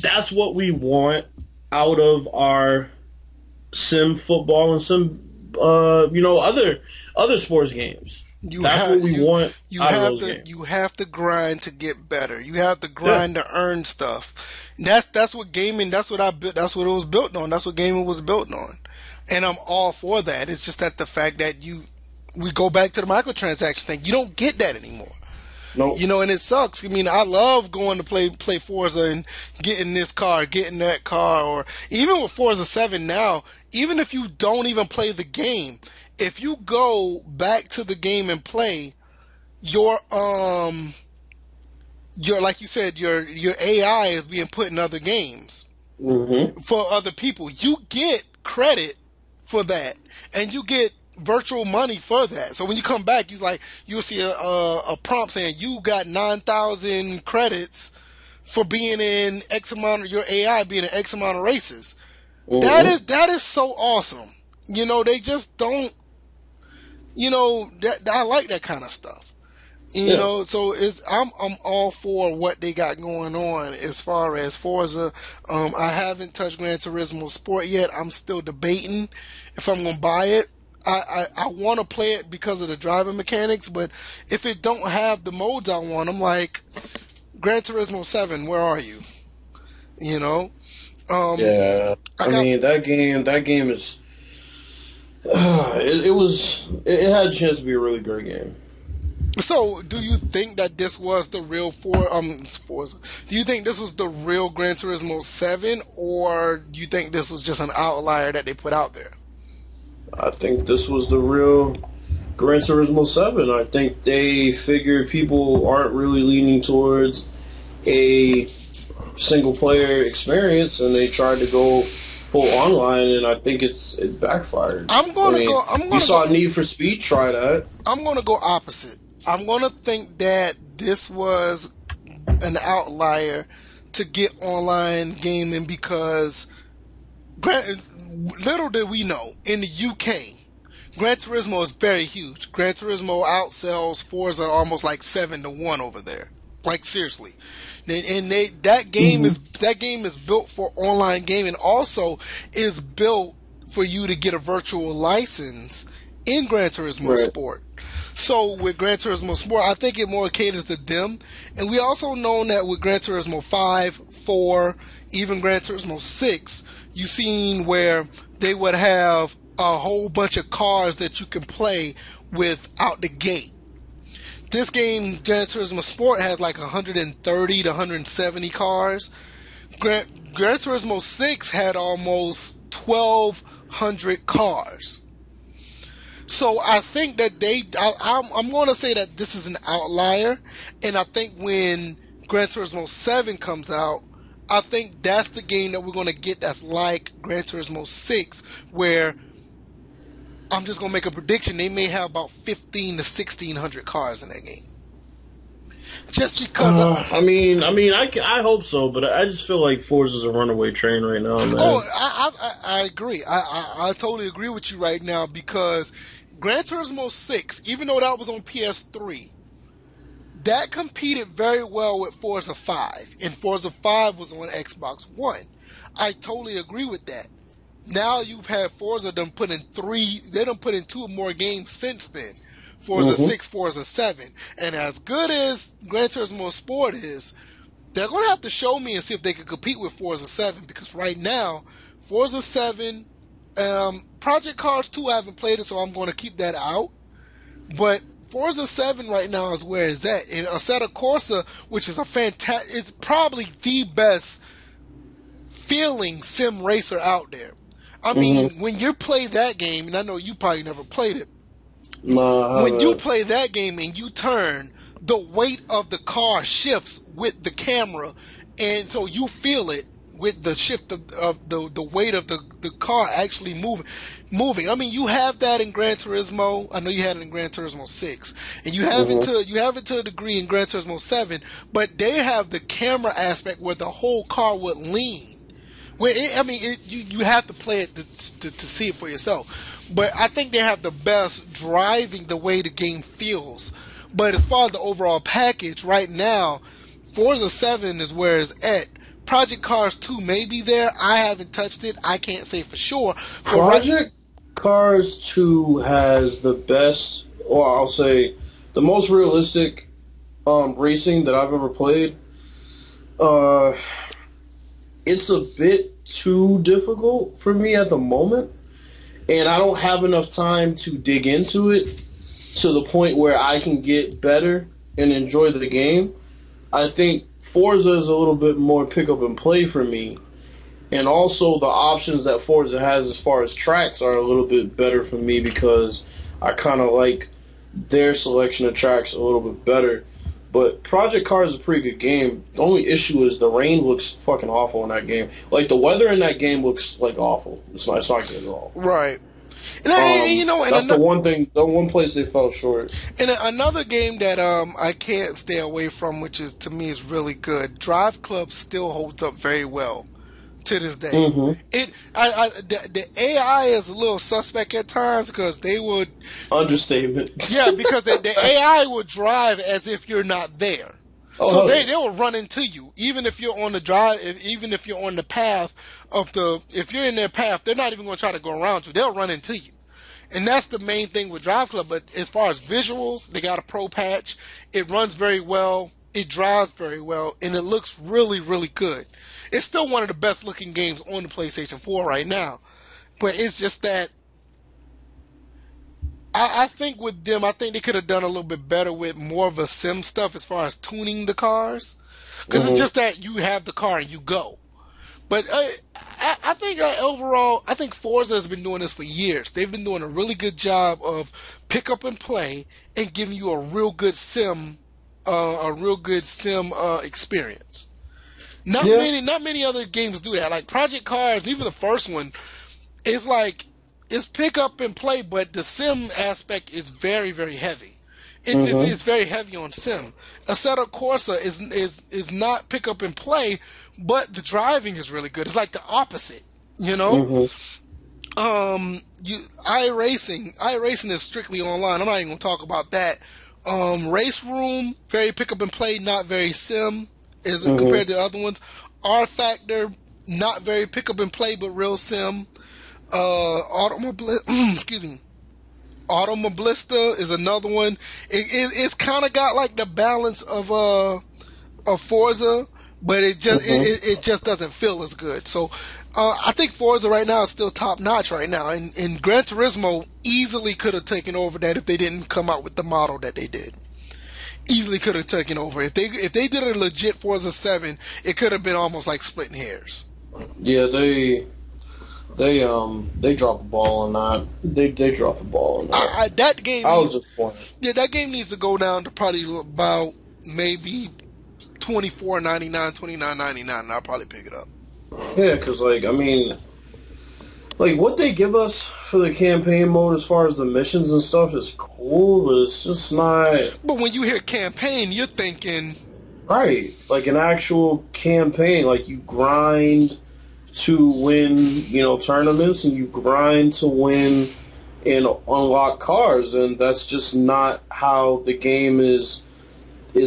That's what we want out of our sim football and sim, other sports games. You That's have what we want out of those games. you have to grind to get better. You have to Yeah. grind to earn stuff. That's what gaming. That's what I built. That's what it was built on. That's what gaming was built on. And I'm all for that. It's just that the fact that we go back to the microtransaction thing. You don't get that anymore. No. And it sucks. I mean, I love going to play Forza and getting this car, getting that car, or even with Forza 7 now, even if you don't even play the game, if you go back to the game and play, your like you said, your AI is being put in other games Mm-hmm. for other people. You get credit for that, and you get virtual money for that. So when you come back, you'll see a prompt saying you got 9,000 credits for being in X amount of your AI being in X amount of races. Mm-hmm. That is so awesome. They just don't. That I like that kind of stuff. Yeah. So I'm all for what they got going on as far as Forza. I haven't touched Gran Turismo Sport yet. I'm still debating if I'm gonna buy it. I want to play it because of the driving mechanics, but if it don't have the modes I want, I'm like, Gran Turismo 7, where are you? You know, um, Yeah. I I got. mean, that game is. It had a chance to be a really great game. So, do you think that this was the real Forza? Do you think this was the real Gran Turismo 7, or do you think this was just an outlier that they put out there? I think this was the real Gran Turismo 7. I think they figured people aren't really leaning towards a single player experience, and they tried to go full online, and I think it backfired. I'm I gonna mean, go. I'm you gonna go. saw Need for Speed try that. I'm gonna go opposite. I'm gonna think that this was an outlier to get online gaming because little did we know in the UK, Gran Turismo is very huge. Gran Turismo outsells Forza almost like 7-1 over there. Like seriously, and Hmm. that game is built for online gaming. Also, is built for you to get a virtual license in Gran Turismo Right. Sport. So with Gran Turismo Sport, I think it more caters to them. And we also know that with Gran Turismo 5, 4, even Gran Turismo 6, you've seen where they would have a whole bunch of cars that you can play with out the gate. This game, Gran Turismo Sport, has like 130 to 170 cars. Gran Turismo 6 had almost 1,200 cars. So I think that I'm going to say that this is an outlier, and I think when Gran Turismo 7 comes out, I think that's the game that we're going to get that's like Gran Turismo 6, where I'm just going to make a prediction. They may have about 15 to 1,600 cars in that game. Just because I hope so, but I just feel like Forza's a runaway train right now, oh, man. I agree. I totally agree with you right now because Gran Turismo 6, even though that was on PS3, that competed very well with Forza 5, and Forza 5 was on Xbox One. I totally agree with that. Now you've had Forza they done put in two more games since then. Forza Hmm. 6, Forza 7. And as good as Gran Turismo Sport is, they're going to have to show me and see if they can compete with Forza 7 because right now, Forza 7, Project Cars 2, I haven't played it, so I'm going to keep that out. But Forza 7 right now is where it's at. And Assetto Corsa, which is it's probably the best feeling sim racer out there. I Hmm. mean, when you play that game, and I know you probably never played it, No, I when you haven't. play that game and you turn, the weight of the car shifts with the camera, and so you feel it with the shift of the weight of the car actually moving. I mean, you have that in Gran Turismo. I know you had it in Gran Turismo 6, and Hmm. you have it to a degree in Gran Turismo 7, but they have the camera aspect where the whole car would lean Well, you have to play it to see it for yourself. But I think they have the best driving the way the game feels. But as far as the overall package, right now, Forza 7 is where it's at. Project Cars 2 may be there. I haven't touched it. I can't say for sure. But right, Project Cars 2 has the best, or I'll say, the most realistic racing that I've ever played. Uh, it's a bit too difficult for me at the moment, and I don't have enough time to dig into it to the point where I can get better and enjoy the game. I think Forza is a little bit more pick up and play for me, and also the options that Forza has as far as tracks are a little bit better for me because I kind of like their selection of tracks a little bit better. But Project Cars is a pretty good game. The only issue is the rain looks fucking awful in that game. Like, the weather in that game looks, like, awful. It's not good at all. right. And That's the one thing, the one place they fell short. and another game that I can't stay away from, which is to me is really good. Drive Club still holds up very well to this day. Mm-hmm. The AI is a little suspect at times because they would, Understatement. yeah, because the AI would drive as if you're not there. Oh, So hell they yeah. will run into you, even if you're on the drive, even if you're on the path if you're in their path, they're not even going to try to go around you. They'll run into you. And that's the main thing with Drive Club. But as far as visuals, they got a pro patch. It runs very well. It drives very well. And it looks really, really good. It's still one of the best looking games on the PlayStation 4 right now. But it's just that I think with them, I think they could have done a little bit better with more of a sim stuff as far as tuning the cars. Because it's Mm-hmm. just that you have the car and you go. But I think overall, I think Forza has been doing this for years. They've been doing a really good job of pick up and play and giving you a real good sim experience. Yeah. Not many other games do that. Like Project Cars, even the first one, is like it's pick up and play, but the sim aspect is very, very heavy. Mm-hmm. It's very heavy on sim. Assetto Corsa is not pick up and play, but the driving is really good. It's like the opposite, you know. Mm-hmm. iRacing is strictly online. I'm not even gonna talk about that. Race Room, very pick up and play, not very sim, is Mm-hmm. compared to other ones. R Factor, not very pick up and play, but real sim. Automobile, excuse me. Automobilista is another one. It's kind of got like the balance of Forza, but Mm-hmm. it just doesn't feel as good. So I think Forza right now is still top notch right now, and Gran Turismo easily could have taken over that if they didn't come out with the model that they did. Easily could have taken over if they did a legit Forza 7. It could have been almost like splitting hairs. Yeah, they dropped the ball on that. They dropped the ball on that. That game I needs was disappointed. Yeah, that game needs to go down to probably about maybe 24.99, 29.99, and I'll probably pick it up. Yeah, because, like, I mean, like, what they give us for the campaign mode as far as the missions and stuff is cool, but it's just not But when you hear campaign, you're thinking, right. Like, an actual campaign, like, you grind to win, tournaments, and you grind to win and unlock cars, and that's just not how the game is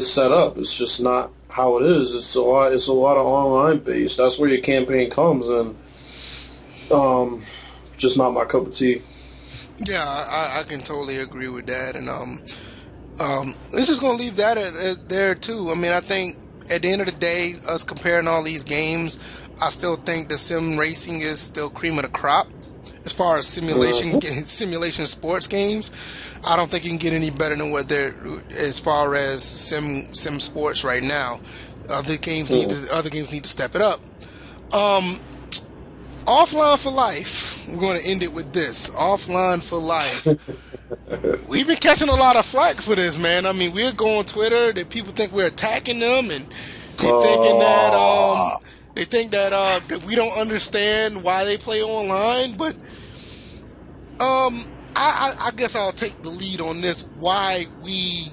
set up. It's just not how it is. It's a lot of online based. That's where your campaign comes, and just not my cup of tea. yeah, I can totally agree with that. And it's just gonna leave that there too. I mean, I think at the end of the day, us comparing all these games, I still think the sim racing is still cream of the crop. As far as Hmm. simulation sports games, I don't think you can get any better than what they're as far as sim sports right now. Other games need to step it up. Um, Offline for life. We're going to end it with this. Offline for life. We've been catching a lot of flack for this, man. I mean, we're going on Twitter that people think we're attacking them, and they thinking that Uh, that we don't understand why they play online. But I guess I'll take the lead on this. Why we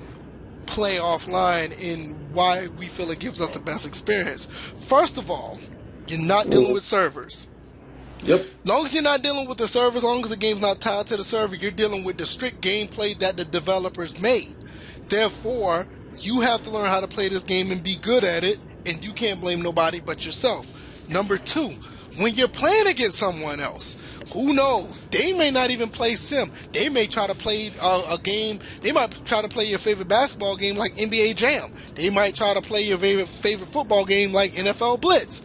play offline and why we feel it gives us the best experience. First of all, You're not dealing with servers. Yep. Long as you're not dealing with the server, as long as the game's not tied to the server, you're dealing with the strict gameplay that the developers made. Therefore, you have to learn how to play this game and be good at it, and you can't blame nobody but yourself. Number two, when you're playing against someone else, who knows? They may not even play Sim. They may try to play a game. They might try to play your favorite basketball game like NBA Jam. They might try to play your favorite football game like NFL Blitz.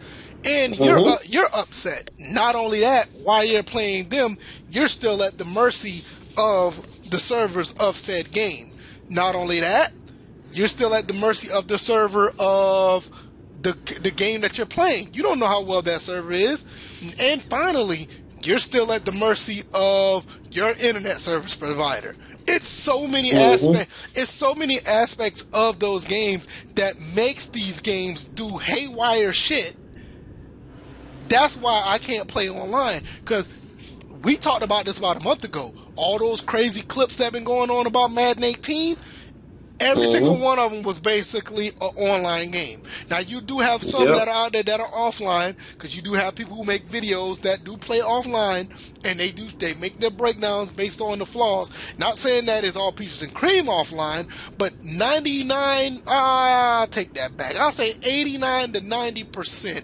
And you're upset. Not only that, while you're playing them, you're still at the mercy of the servers of said game. Not only that, you're still at the mercy of the server of the game that you're playing. You don't know how well that server is. And finally, you're still at the mercy of your internet service provider. It's so many aspects. It's so many aspects of those games that makes these games do haywire shit. That's why I can't play online, because we talked about this about a month ago. All those crazy clips that have been going on about Madden 18, every single one of them was basically an online game. Now, you do have some that are out there that are offline, because you do have people who make videos that do play offline, and they make their breakdowns based on the flaws. Not saying that it's all peaches and cream offline, but 99, I'll take that back. I'll say 89 to 90%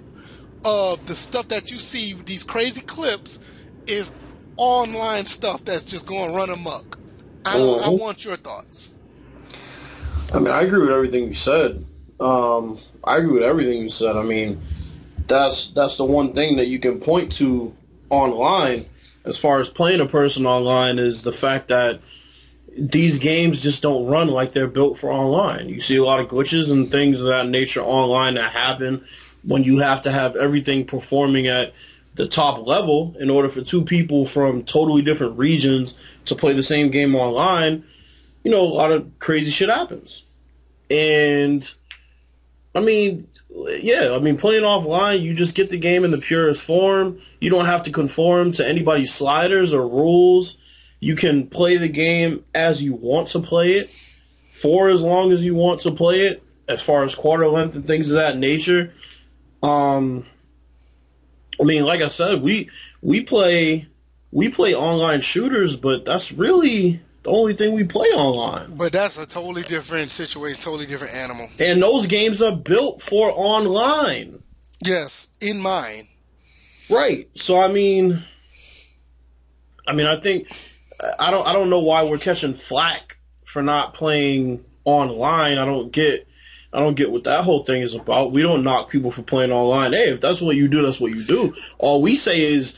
of the stuff that you see, these crazy clips, is online stuff that's just going to run amok. I want your thoughts. I mean, I agree with everything you said. I agree with everything you said. I mean, that's the one thing that you can point to online as far as playing a person online is the fact that these games just don't run like they're built for online. You see a lot of glitches and things of that nature online that happen when you have to have everything performing at the top level in order for two people from totally different regions to play the same game online. You know, a lot of crazy shit happens. And, I mean, playing offline, you just get the game in the purest form. You don't have to conform to anybody's sliders or rules. You can play the game as you want to play it, for as long as you want to play it, as far as quarter length and things of that nature. I mean, like I said, we play online shooters, but that's really the only thing we play online. But that's a totally different situation, totally different animal. And those games are built for online. Yes, in mind. Right. So I think I don't know why we're catching flack for not playing online. I don't get what that whole thing is about. We don't knock people for playing online. Hey, if that's what you do, that's what you do. All we say is,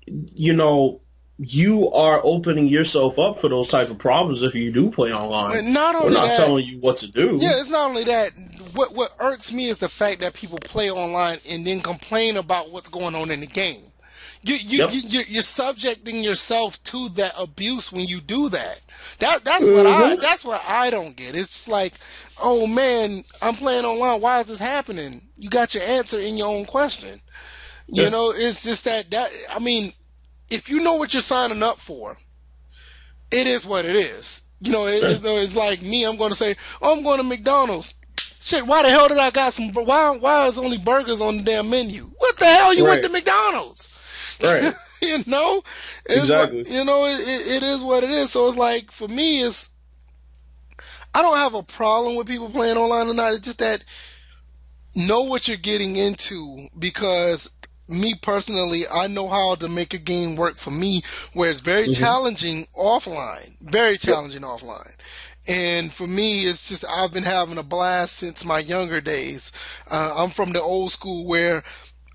you know, you are opening yourself up for those type of problems if you do play online. We're not telling you what to do. Yeah, it's not only that. What irks me is the fact that people play online and then complain about what's going on in the game. You're subjecting yourself to that abuse when you do that. That's what I don't get. It's just like, oh man, I'm playing online. Why is this happening? You got your answer in your own question. You know, it's just that I mean, if you know what you're signing up for, it is what it is. You know, it's like me. I'm going to say, oh, I'm going to McDonald's. Shit, why the hell did I got some? Why is only burgers on the damn menu? What the hell you went to McDonald's? Right. You know, exactly. You know, it is what it is. So it's like, for me, I don't have a problem with people playing online or not. It's just that know what you're getting into, because me personally, I know how to make a game work for me where it's very challenging offline. Very challenging offline. And for me, it's just, I've been having a blast since my younger days. I'm from the old school where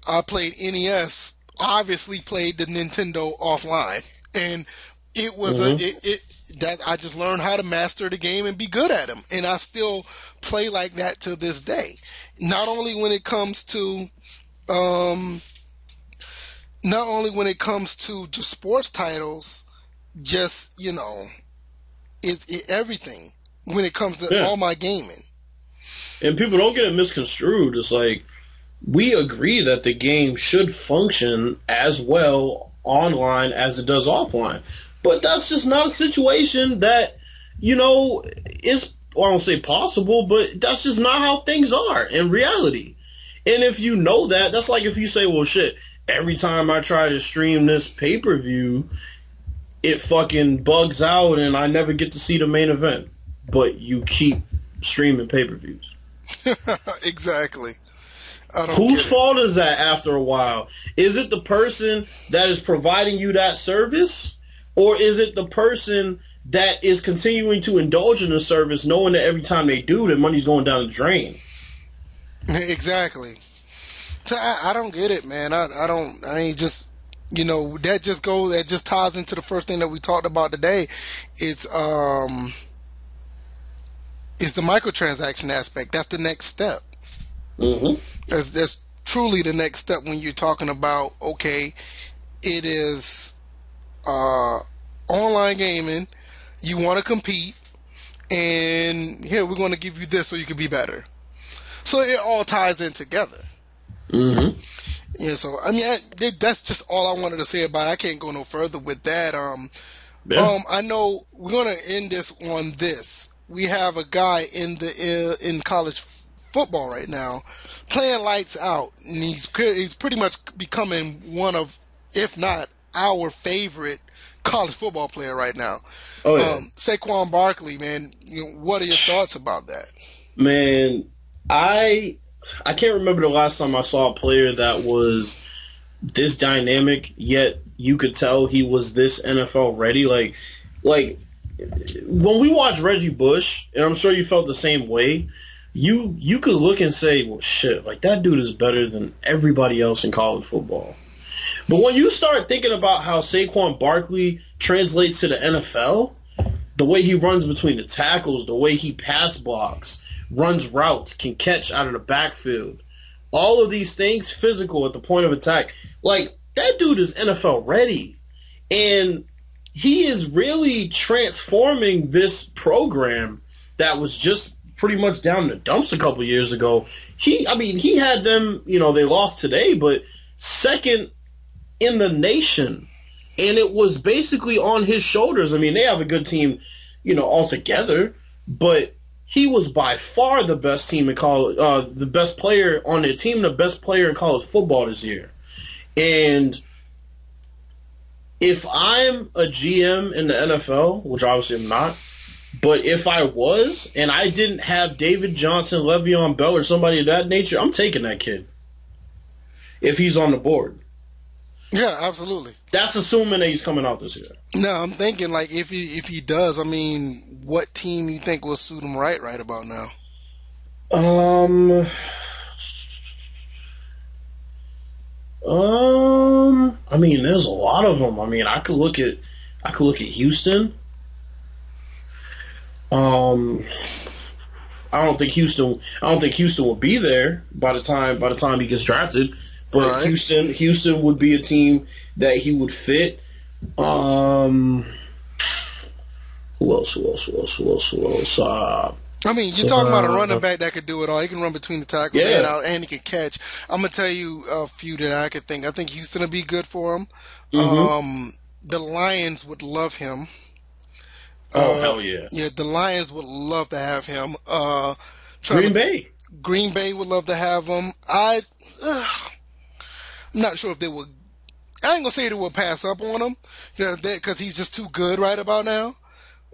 I played NES, obviously played the Nintendo offline. And it was that I just learned how to master the game and be good at them. And I still play like that to this day. Not only when it comes to, just sports titles, just, you know, it's everything when it comes to all my gaming. And people don't get it misconstrued. It's like, we agree that the game should function as well online as it does offline. But that's just not a situation that, you know, is, or I don't say possible, but that's just not how things are in reality. And if you know that, that's like if you say, well, shit, every time I try to stream this pay-per-view, it fucking bugs out and I never get to see the main event. But you keep streaming pay-per-views. Exactly. I don't Whose get it. fault is that after a while? Is it the person that is providing you that service? Or is it the person that is continuing to indulge in the service knowing that every time they do, their money's going down the drain? Exactly. So I don't get it, man. I ain't just, that just ties into the first thing that we talked about today. It's it's the microtransaction aspect. That's the next step. Mm-hmm. That's truly the next step when you're talking about, okay, it is online gaming. You want to compete, and here we're going to give you this so you can be better. So it all ties in together. Mm-hmm. Yeah. So I mean, that's just all I wanted to say about it. I can't go no further with that. Yeah. I know we're going to end this on this. We have a guy in college football right now playing lights out, and he's pretty much becoming one of, if not our favorite college football player right now. Oh yeah. Saquon Barkley, man. What are your thoughts about that? Man, I can't remember the last time I saw a player that was this dynamic, yet you could tell he was this NFL ready. Like when we watch Reggie Bush, and I'm sure you felt the same way, you could look and say, well, shit, like that dude is better than everybody else in college football. But when you start thinking about how Saquon Barkley translates to the NFL, the way he runs between the tackles, the way he pass blocks, runs routes, can catch out of the backfield, all of these things, physical at the point of attack, like that dude is NFL ready. And he is really transforming this program that was just pretty much down in the dumps a couple years ago. He had them, they lost today, but second in the nation. And it was basically on his shoulders. I mean, they have a good team, altogether, but he was by far the best team in college, the best player on their team, the best player in college football this year. And if I'm a GM in the NFL, which obviously I'm not, but if I was and I didn't have David Johnson, Le'Veon Bell, or somebody of that nature, I'm taking that kid if he's on the board. Yeah, absolutely. That's assuming that he's coming out this year. No, I'm thinking like if he does, I mean, what team you think will suit him right about now? I mean, there's a lot of them. I mean, I could look at Houston. I don't think Houston will be there by the time he gets drafted. But Right. Houston would be a team that he would fit. Who else? I mean, you're talking about a running back that could do it all. He can run between the tackles Yeah. and he can catch. I'm gonna tell you a few that I could think. I think Houston would be good for him. Mm-hmm. The Lions would love him. Oh, hell yeah. Yeah, the Lions would love to have him. Green Bay would love to have him. I'm not sure if they would. I ain't gonna say they would pass up on him, because he's just too good right about now.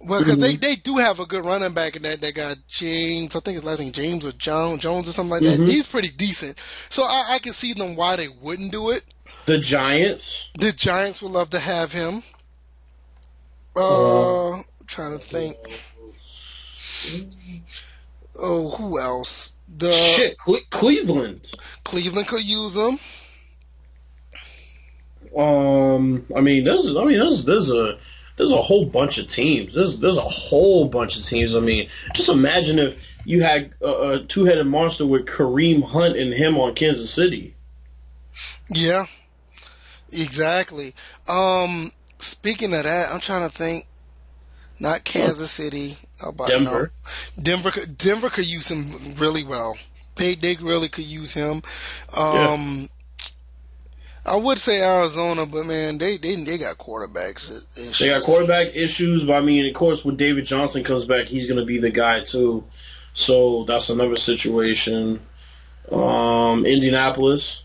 Well, because they do have a good running back in that guy James. I think his last name James or Jones or something like that. He's pretty decent, so I can see them why they wouldn't do it. The Giants. The Giants would love to have him. Trying to think. Oh, who else? Cleveland. Cleveland could use him. There's a whole bunch of teams. There's a whole bunch of teams. I mean, just imagine if you had a two-headed monster with Kareem Hunt and him on Kansas City. Yeah, exactly. Speaking of that, I'm trying to think. Not Kansas City. How about Denver. No? Denver could use him really well. They really could use him. Yeah. I would say Arizona, but man, they got quarterbacks issues. They got quarterback issues, but I mean, of course, when David Johnson comes back, he's going to be the guy too. So that's another situation. Indianapolis.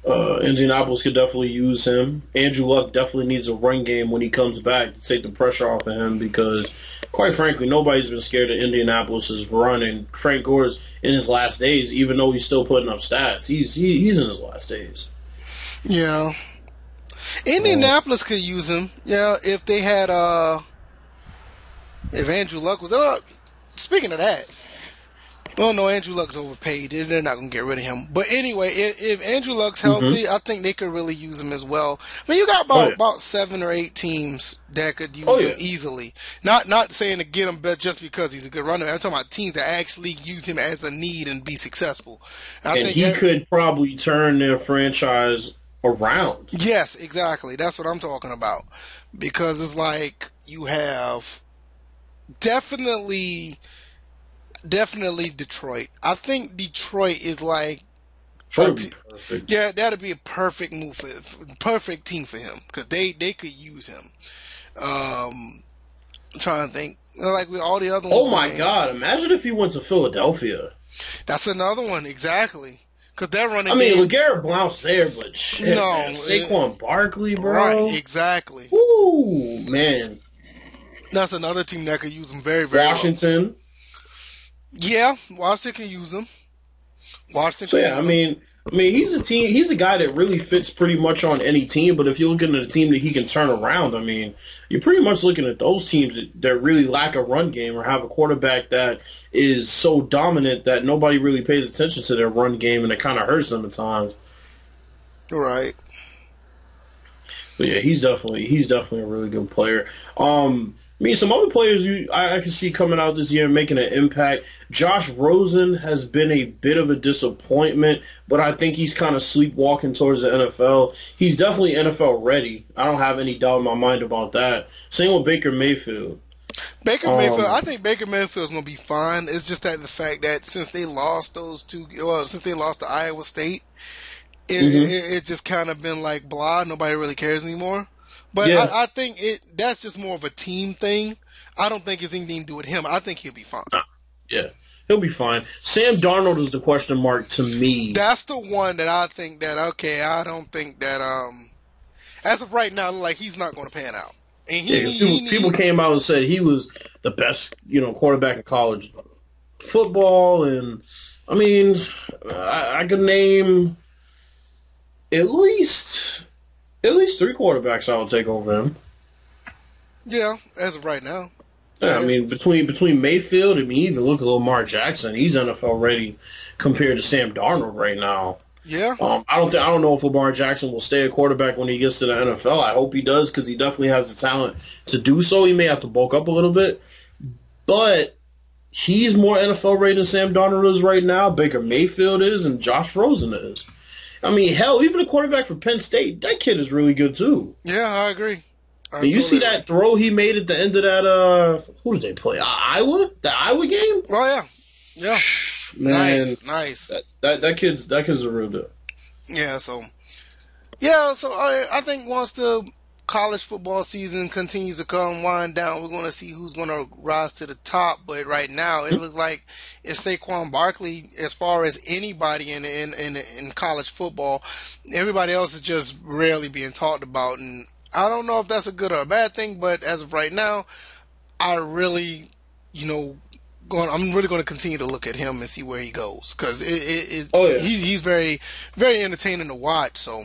Indianapolis could definitely use him. Andrew Luck definitely needs a run game when he comes back to take the pressure off of him because, quite frankly, nobody's been scared of Indianapolis's run. And Frank Gore's in his last days, even though he's still putting up stats. He's in his last days. Yeah. Indianapolis could use him. Yeah, if they had if Andrew Luck was speaking of that, well, no, Andrew Luck's overpaid. They're not going to get rid of him. But anyway, if Andrew Luck's healthy, I think they could really use him as well. I mean, you got about 7 or 8 teams that could use him easily. Not saying to get him just because he's a good runner. I'm talking about teams that actually use him as a need and be successful. And he could probably turn their franchise around. Yes, exactly. That's what I'm talking about. Because it's like you have definitely Detroit. I think Detroit is like perfect. Yeah, that'd be a perfect move perfect team for him because they could use him. I'm trying to think like with all the other ones. Oh my God! Imagine if he went to Philadelphia. That's another one exactly because they're running. I mean, Garrett Blount's there, but shit, no, man. Saquon Barkley, bro. Right, exactly. Ooh, man. That's another team that could use him very, very Washington. well. Yeah, Washington can use him. I mean, he's a guy that really fits pretty much on any team. But if you're looking at a team that he can turn around, I mean, you're pretty much looking at those teams that really lack a run game or have a quarterback that is so dominant that nobody really pays attention to their run game, and it kind of hurts them at times. Right. But yeah, he's definitely a really good player. I mean, some other players I can see coming out this year and making an impact. Josh Rosen has been a bit of a disappointment, but I think he's kind of sleepwalking towards the NFL. He's definitely NFL ready. I don't have any doubt in my mind about that. Same with Baker Mayfield. I think Baker Mayfield's going to be fine. It's just that the fact that since they lost since they lost to Iowa State, it just kind of been like blah. Nobody really cares anymore. But yeah. I think that's just more of a team thing. I don't think it's anything to do with him. I think he'll be fine. Yeah, he'll be fine. Sam Darnold is the question mark to me. That's the one that I think that, I don't think that, as of right now, like he's not going to pan out. And people came out and said he was the best, quarterback in college football. And, I mean, I could name at least 3 quarterbacks I would take over him. Yeah, as of right now. Yeah, I mean, between Mayfield and even look at Lamar Jackson, he's NFL ready compared to Sam Darnold right now. Yeah. I don't know if Lamar Jackson will stay a quarterback when he gets to the NFL. I hope he does because he definitely has the talent to do so. He may have to bulk up a little bit, but he's more NFL ready than Sam Darnold is right now. Baker Mayfield is, and Josh Rosen is. I mean, hell, even a quarterback for Penn State, that kid is really good too. Yeah, I agree. You see that throw he made at the end of that, who did they play? Iowa? The Iowa game? Oh, yeah. Yeah. Man, nice. That kid's a real deal. Yeah, so I think once the college football season continues to wind down, we're going to see who's going to rise to the top. But right now, it looks like it's Saquon Barkley as far as anybody in college football. Everybody else is just rarely being talked about, and I don't know if that's a good or a bad thing. But as of right now, I really, I'm really going to continue to look at him and see where he goes because he's very, very entertaining to watch. So.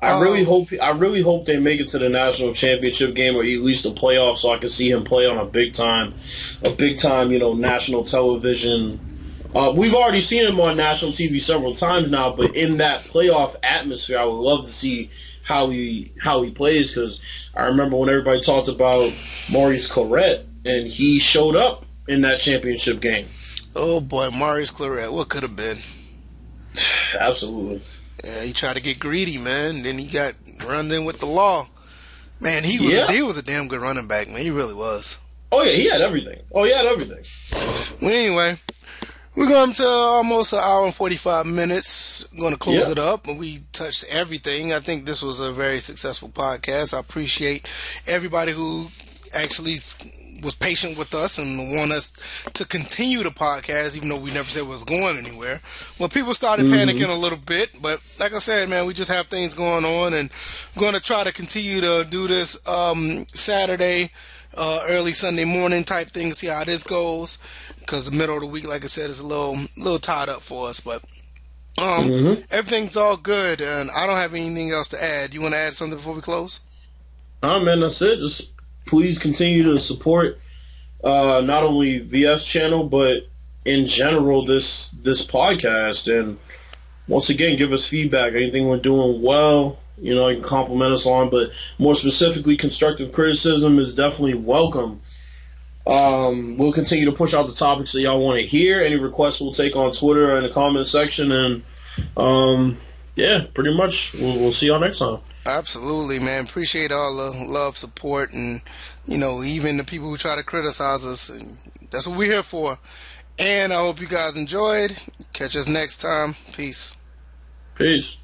I really hope they make it to the national championship game or at least the playoffs so I can see him play on a big time, national television. We've already seen him on national TV several times now, but in that playoff atmosphere, I would love to see how he plays because I remember when everybody talked about Maurice Clarett and he showed up in that championship game. Oh boy, Maurice Clarett, what could have been? Absolutely. Yeah, he tried to get greedy, man. Then he got run in with the law. Man, he was a damn good running back, man. He really was. Oh yeah, he had everything. Well, anyway, we're going to almost an hour and 45 minutes. We're going to close it up, and we touched everything. I think this was a very successful podcast. I appreciate everybody who actually was patient with us and want us to continue the podcast, even though we never said it was going anywhere. Well, people started Mm-hmm. panicking a little bit, but like I said, man, we just have things going on, and we're going to try to continue to do this Saturday, early Sunday morning type thing, see how this goes. Because the middle of the week, like I said, is a little tied up for us, but Mm-hmm. everything's all good, and I don't have anything else to add. You want to add something before we close? Man, that's it. Just please continue to support not only VS channel but in general this podcast, and once again give us feedback. Anything we're doing well, you can compliment us on, but more specifically, constructive criticism is definitely welcome. We'll continue to push out the topics that y'all want to hear. Any requests we'll take on Twitter or in the comment section, and yeah, pretty much we'll see y'all next time. Absolutely, man. Appreciate all the love, support, and even the people who try to criticize us. And that's what we're here for. And I hope you guys enjoyed. Catch us next time. Peace. Peace.